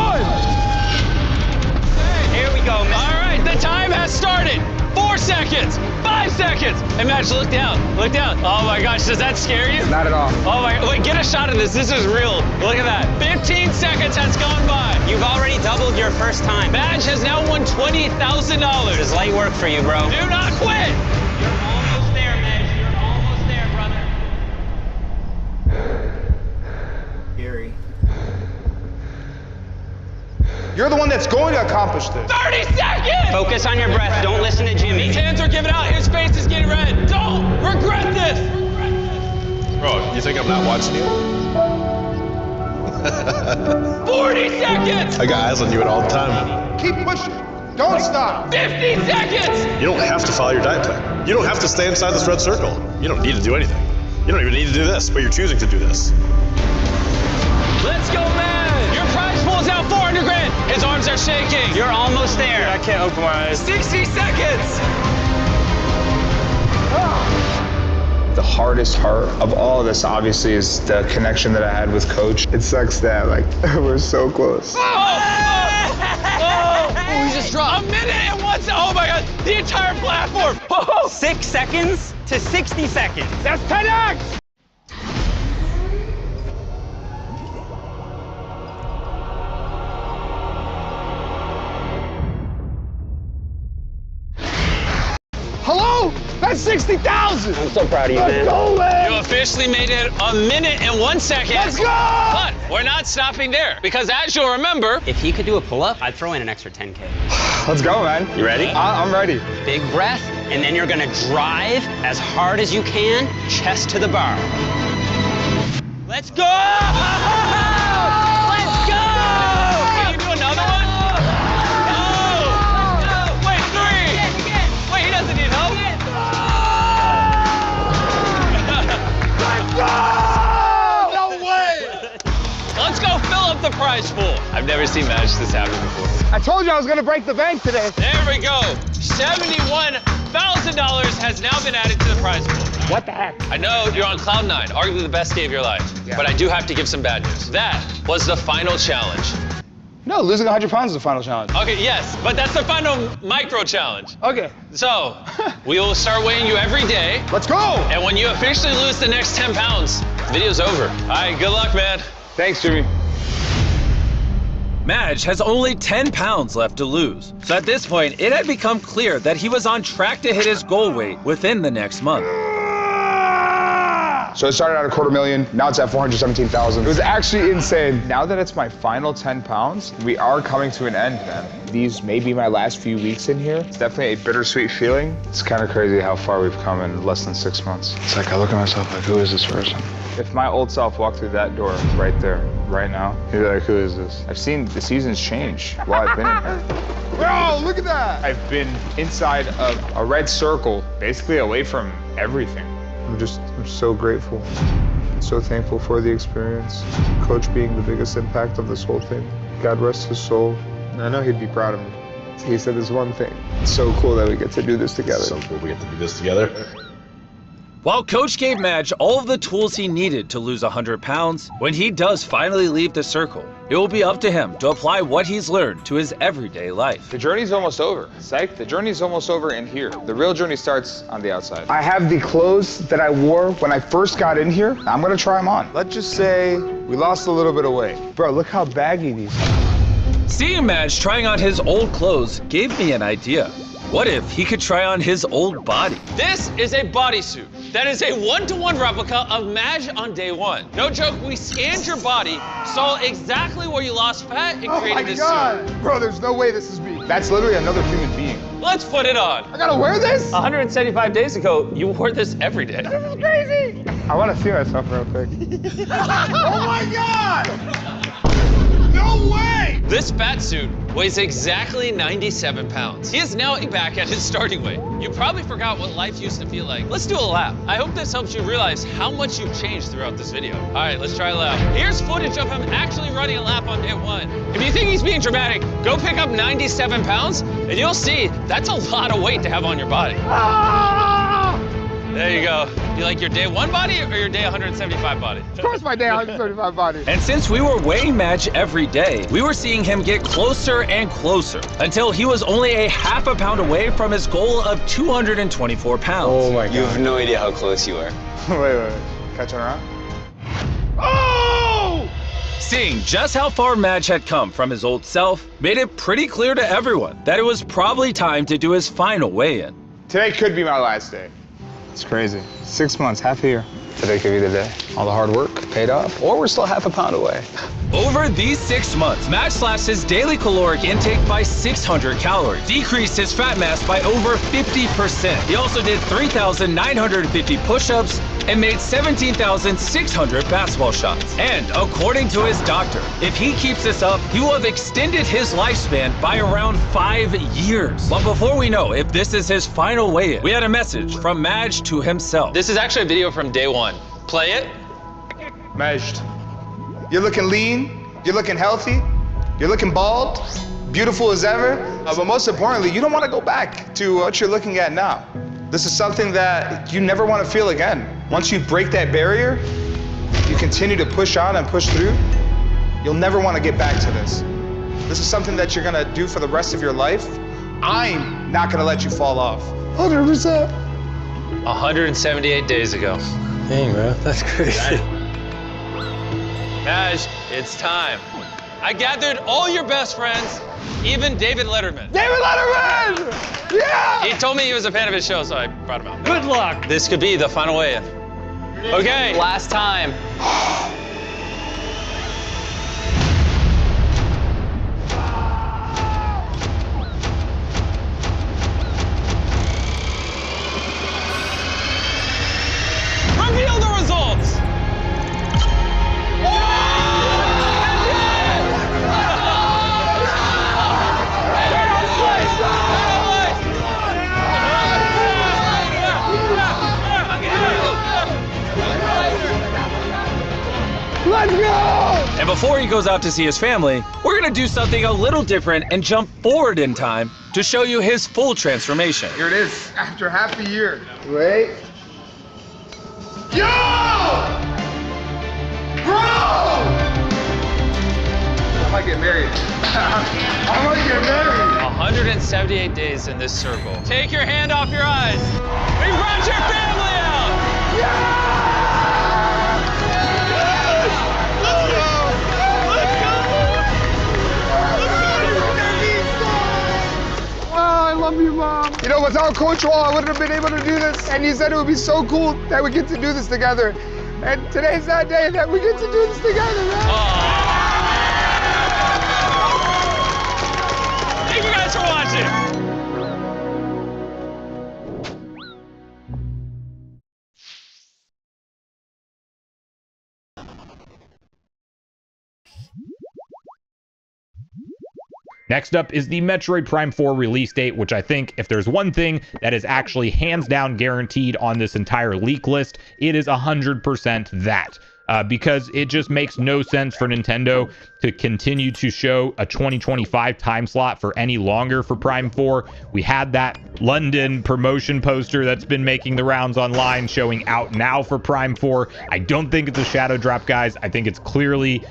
Here we go, man. All right, the time has started. 4 seconds, 5 seconds. Hey, Madge, look down, look down. Oh my gosh, does that scare you? Not at all. Oh my, wait, get a shot of this. This is real. Look at that. 15 seconds has gone by. You've already doubled your first time. Madge has now won $20,000. It's light work for you, bro. Do not quit. You're almost there, Madge. You're almost there, brother. Gary. You're the one that's going to accomplish this. 30 seconds! Focus on your breath. Don't listen to Jimmy. His hands are giving out. His face is getting red. Don't regret this. Bro, you think I'm not watching you? 40 seconds! I got eyes on you at all the time. Keep pushing. Don't stop. 50 seconds! You don't have to follow your diet plan. You don't have to stay inside this red circle. You don't need to do anything. You don't even need to do this, but you're choosing to do this. Let's go, man! Your prize pool is now 400 grand. His arms are shaking. You're almost there. I can't open my eyes. 60 seconds! The hardest part of all of this, obviously, is the connection that I had with Coach. It sucks that, we're so close. Oh, he just dropped. A minute and 1 second. Oh my God, the entire platform. Oh. 6 seconds to 60 seconds. That's 10x! Hello? That's 60,000! I'm so proud of you, Let's man. go, man! You officially made it a minute and 1 second. Let's go! But we're not stopping there, because as you'll remember, If he could do a pull-up, I'd throw in an extra 10K. Let's go, man. You ready? I'm ready. Big breath, and then you're gonna drive as hard as you can, chest to the bar. Let's go! Let's go! can you do another one? No! Wait, 3! Wait, he doesn't need help. No way! Let's go fill up the prize pool. I've never seen Madge this happen before. I told you I was gonna break the bank today. There we go. $71,000 has now been added to the prize pool. What the heck? I know you're on cloud 9, arguably the best day of your life. Yeah. But I do have to give some bad news. That was the final challenge. No, losing 100 pounds is the final challenge. Okay, yes, but that's the final micro challenge. Okay. So, we will start weighing you every day. Let's go! And when you officially lose the next 10 pounds, the video's over. All right, good luck, man. Thanks, Jimmy. Madge has only 10 pounds left to lose. So at this point, it had become clear that he was on track to hit his goal weight within the next month. So it started at $250,000, now it's at 417,000. It was actually insane. Now that it's my final 10 pounds, we are coming to an end, man. These may be my last few weeks in here. It's definitely a bittersweet feeling. It's kind of crazy how far we've come in less than 6 months. It's like I look at myself like, who is this person? If my old self walked through that door right there, right now, he'd be like, who is this? I've seen the seasons change while I've been in here. Bro, look at that! I've been inside of a red circle, basically away from everything. I'm so grateful. So thankful for the experience. Coach being the biggest impact of this whole thing. God rest his soul. And I know he'd be proud of me. He said this one thing. It's so cool that we get to do this together. So cool we get to do this together. While Coach gave Madge all of the tools he needed to lose 100 pounds, when he does finally leave the circle, it will be up to him to apply what he's learned to his everyday life. The journey's almost over. Psych, the journey's almost over in here. The real journey starts on the outside. I have the clothes that I wore when I first got in here. I'm gonna try them on. Let's just say we lost a little bit of weight. Bro, look how baggy these are. Seeing Madge trying on his old clothes gave me an idea. What if he could try on his old body? This is a bodysuit. That is a one-to-one replica of Madge on day one. No joke, we scanned your body, saw exactly where you lost fat, and created this suit. Bro, there's no way this is me. That's literally another human being. Let's put it on. I gotta wear this? 175 days ago, you wore this every day. This is crazy. I wanna see myself real quick. Oh my God! No way! This fat suit weighs exactly 97 pounds. He is now back at his starting weight. You probably forgot what life used to feel like. Let's do a lap. I hope this helps you realize how much you've changed throughout this video. All right, let's try a lap. Here's footage of him actually running a lap on day one. If you think he's being dramatic, go pick up 97 pounds and you'll see that's a lot of weight to have on your body. There you go. You like your day one body or your day 175 body? Of course my day 175 body. And since we were weighing Madge every day, we were seeing him get closer and closer until he was only a half a pound away from his goal of 224 pounds. Oh my God. You have no idea how close you are. Wait. Catching around? Oh! Seeing just how far Madge had come from his old self made it pretty clear to everyone that it was probably time to do his final weigh-in. Today could be my last day. It's crazy. 6 months, half a year. Today could be the day. All the hard work paid off, or we're still half a pound away. Over these 6 months, Madge slashed his daily caloric intake by 600 calories, decreased his fat mass by over 50%. He also did 3,950 push-ups and made 17,600 basketball shots. And according to his doctor, if he keeps this up, he will have extended his lifespan by around 5 years. But before we know if this is his final weigh-in, we had a message from Madge to himself. This is actually a video from day one. Play it. Measured. You're looking lean, you're looking healthy, you're looking bald, beautiful as ever. But most importantly, you don't want to go back to what you're looking at now. This is something that you never want to feel again. Once you break that barrier, you continue to push on and push through, you'll never want to get back to this. This is something that you're going to do for the rest of your life. I'm not going to let you fall off. 100%. 178 days ago. Dang, bro, that's crazy. Madge, it's time. I gathered all your best friends, even David Letterman. David Letterman! Yeah! He told me he was a fan of his show, so I brought him out. Good luck. This could be the final weigh-in. Okay. Last time. Reveal the results. Let's go! And before he goes out to see his family, we're gonna do something a little different and jump forward in time to show you his full transformation. Here it is, after half a year. Wait. Yo! Bro! I might get married. I might get married. 178 days in this circle. Take your hand off your eyes. We brought your family out. Yeah! I love you, Mom. You know, without Coach Wall, I wouldn't have been able to do this. And he said it would be so cool that we get to do this together. And today's that day that we get to do this together, man. Thank you guys for watching. Next up is the Metroid Prime 4 release date, which I think if there's one thing that is actually hands down guaranteed on this entire leak list, it is 100% that. Because it just makes no sense for Nintendo to continue to show a 2025 time slot for any longer for Prime 4. We had that London promotion poster that's been making the rounds online showing out now for Prime 4. I don't think it's a shadow drop, guys. I think it's clearly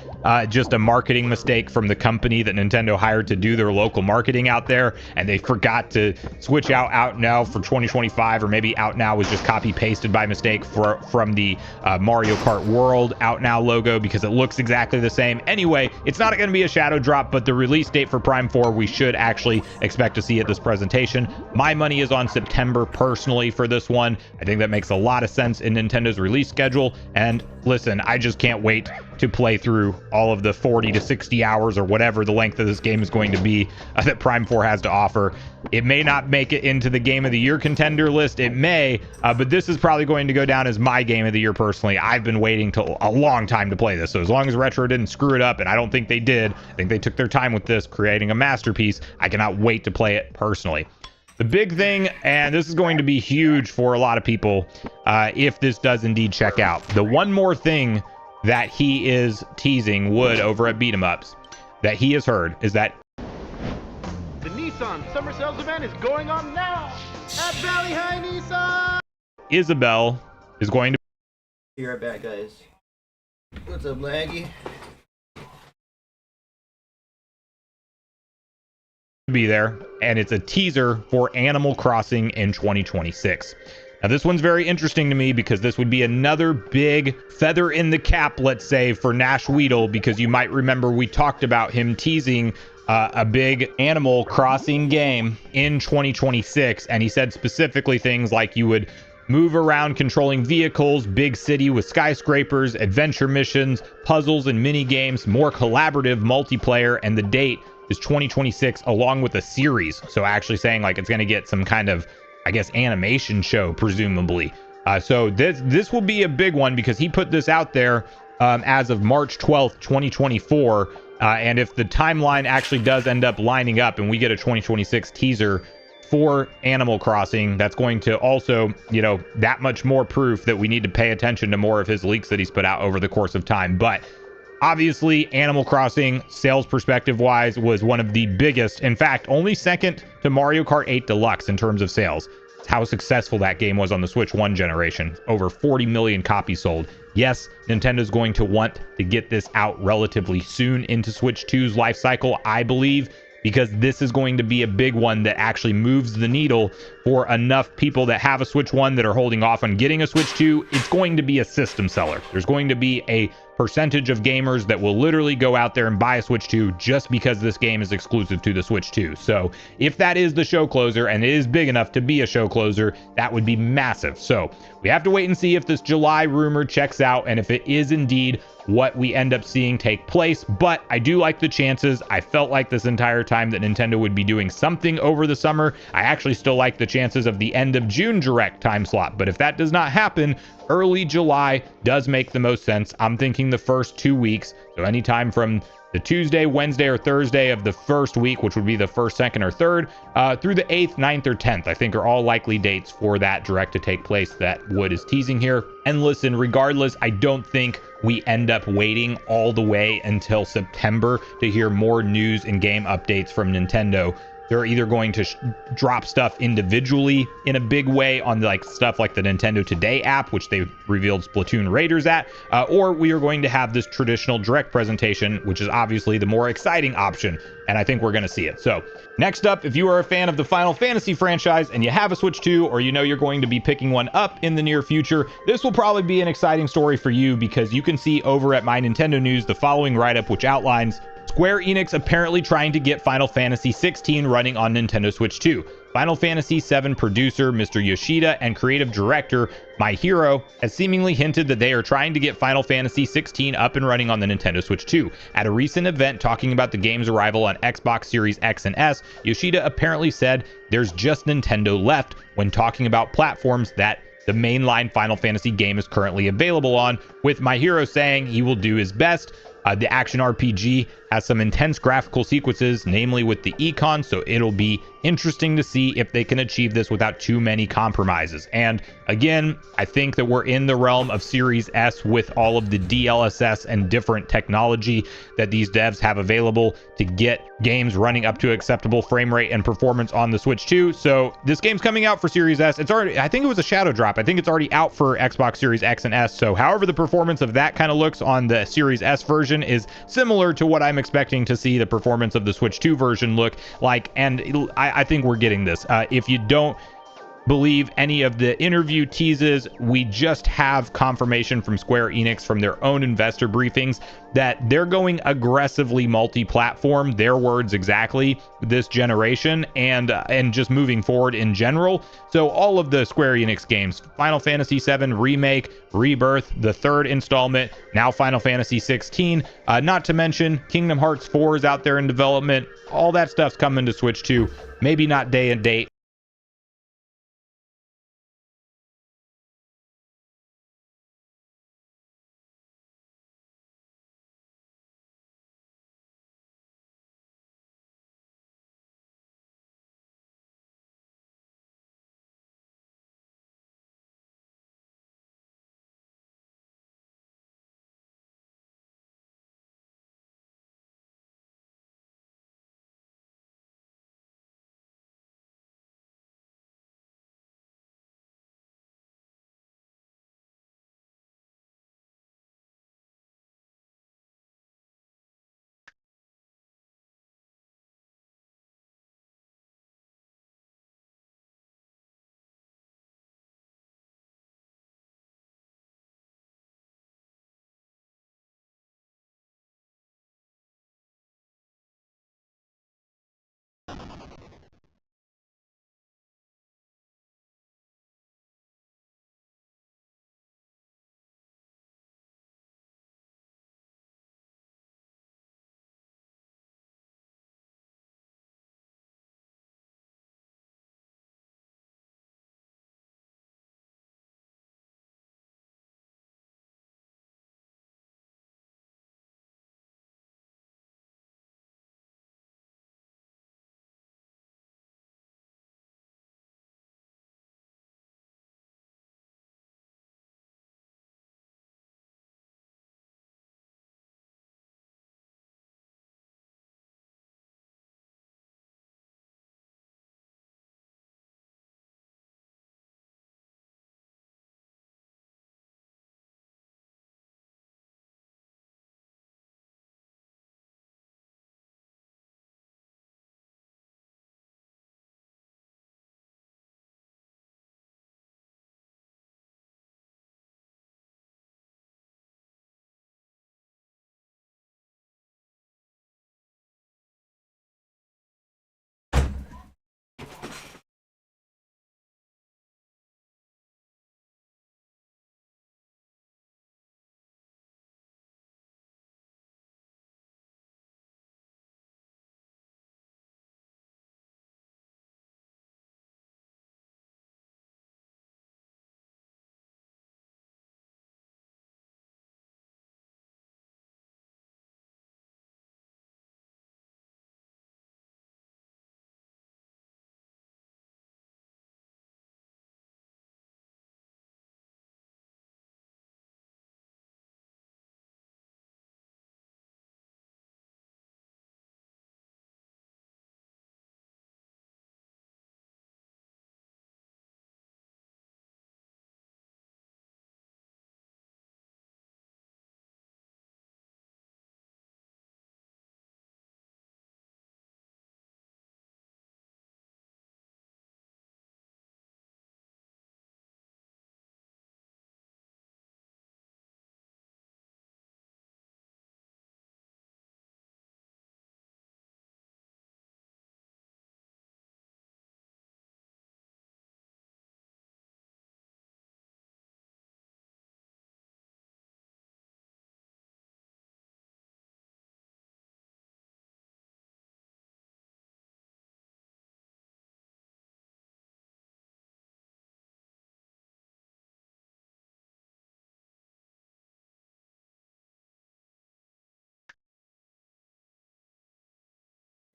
just a marketing mistake from the company that Nintendo hired to do their local marketing out there, and they forgot to switch out now for 2025, or maybe out now was just copy pasted by mistake from the Mario Kart World out now logo, because it looks exactly the same. Anyway, it's not going to be a shadow drop, but the release date for Prime 4 we should actually expect to see at this presentation. My money is on September personally for this one. I think that makes a lot of sense in Nintendo's release schedule, and listen, I just can't wait to play through all of the 40 to 60 hours or whatever the length of this game is going to be that Prime 4 has to offer. It may not make it into the Game of the Year contender list. It may, but this is probably going to go down as my Game of the Year personally. I've been waiting till a long time to play this. So as long as Retro didn't screw it up, and I don't think they did, I think they took their time with this, creating a masterpiece. I cannot wait to play it personally. The big thing, and this is going to be huge for a lot of people if this does indeed check out. The one more thing that he is teasing Wood over at Beat 'em Ups that he has heard is that the Nissan Summer Sales event is going on now at Valley High Nissan. Isabel is going to Be right back, guys. What's up, Laggy? be there, and it's a teaser for Animal Crossing in 2026. Now, this one's very interesting to me because this would be another big feather in the cap, let's say, for Nash Weedle, because you might remember we talked about him teasing a big Animal Crossing game in 2026, and he said specifically things like you would move around controlling vehicles, big city with skyscrapers, adventure missions, puzzles and mini games, more collaborative multiplayer, and the date is 2026 along with a series. So actually saying like it's going to get some kind of, I guess, animation show, presumably. So this will be a big one because he put this out there as of March 12th, 2024. And if the timeline actually does end up lining up and we get a 2026 teaser for Animal Crossing, that's going to also, you know, that much more proof that we need to pay attention to more of his leaks that he's put out over the course of time. But obviously, Animal Crossing, sales perspective wise, was one of the biggest, in fact, only second to Mario Kart 8 Deluxe in terms of sales. It's how successful that game was on the Switch 1 generation. Over 40 million copies sold. Yes, Nintendo's going to want to get this out relatively soon into Switch 2's life cycle, I believe, because this is going to be a big one that actually moves the needle for enough people that have a Switch 1 that are holding off on getting a Switch 2. It's going to be a system seller. There's going to be a percentage of gamers that will literally go out there and buy a Switch 2 just because this game is exclusive to the Switch 2. So if that is the show closer, and it is big enough to be a show closer, that would be massive. So we have to wait and see if this July rumor checks out and if it is indeed what we end up seeing take place. But I do like the chances. I felt like this entire time that Nintendo would be doing something over the summer. I actually still like the chances of the end of June direct time slot. But if that does not happen, early July does make the most sense. I'm thinking the first 2 weeks. So anytime from the Tuesday, Wednesday, or Thursday of the first week, which would be the first, second, or third, through the 8th, 9th, or 10th, I think are all likely dates for that direct to take place that Wood is teasing here. And listen, regardless, I don't think we end up waiting all the way until September to hear more news and game updates from Nintendo. They're either going to drop stuff individually in a big way on like stuff like the Nintendo Today app, which they revealed Splatoon Raiders at, or we are going to have this traditional direct presentation, which is obviously the more exciting option. And I think we're going to see it. So next up, if you are a fan of the Final Fantasy franchise and you have a Switch 2, or you know you're going to be picking one up in the near future, this will probably be an exciting story for you because you can see over at My Nintendo News the following write-up, which outlines Square Enix apparently trying to get Final Fantasy 16 running on Nintendo Switch 2. Final Fantasy VII producer Mr. Yoshida and creative director My Hero has seemingly hinted that they are trying to get Final Fantasy 16 up and running on the Nintendo Switch 2. At a recent event talking about the game's arrival on Xbox Series X and S, Yoshida apparently said there's just Nintendo left when talking about platforms that the mainline Final Fantasy game is currently available on, with My Hero saying he will do his best The action RPG has some intense graphical sequences, namely with the econ, so it'll be interesting to see if they can achieve this without too many compromises. And again, I think that we're in the realm of Series S with all of the DLSS and different technology that these devs have available to get games running up to acceptable frame rate and performance on the Switch 2. So this game's coming out for Series S. It's already, I think it was a shadow drop. I think it's already out for Xbox Series X and S. So however the performance of that kind of looks on the Series S version is similar to what I'm expecting to see the performance of the Switch 2 version look like. And I think we're getting this. If you don't believe any of the interview teases, we just have confirmation from Square Enix from their own investor briefings that they're going aggressively multi-platform, their words exactly, this generation, and just moving forward in general. So all of the Square Enix games, Final Fantasy VII Remake, Rebirth, the third installment, now Final Fantasy 16, not to mention Kingdom Hearts 4 is out there in development. All that stuff's coming to Switch 2. Maybe not day and date,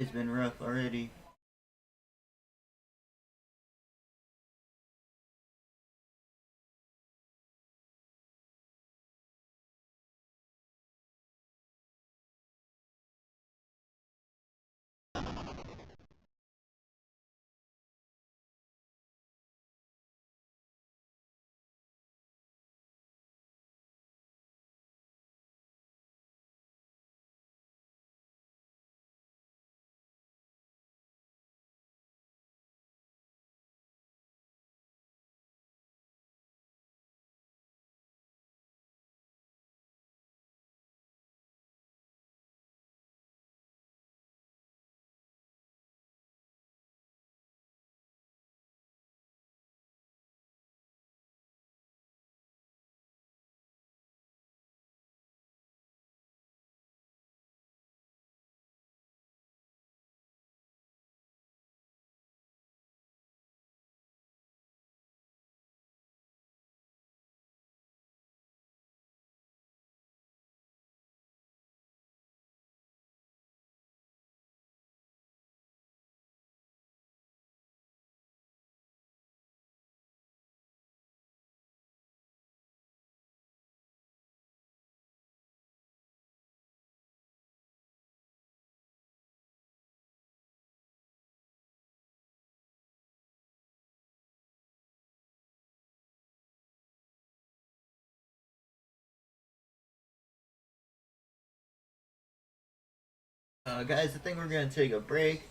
It's been rough already. Guys, I think we're gonna take a break.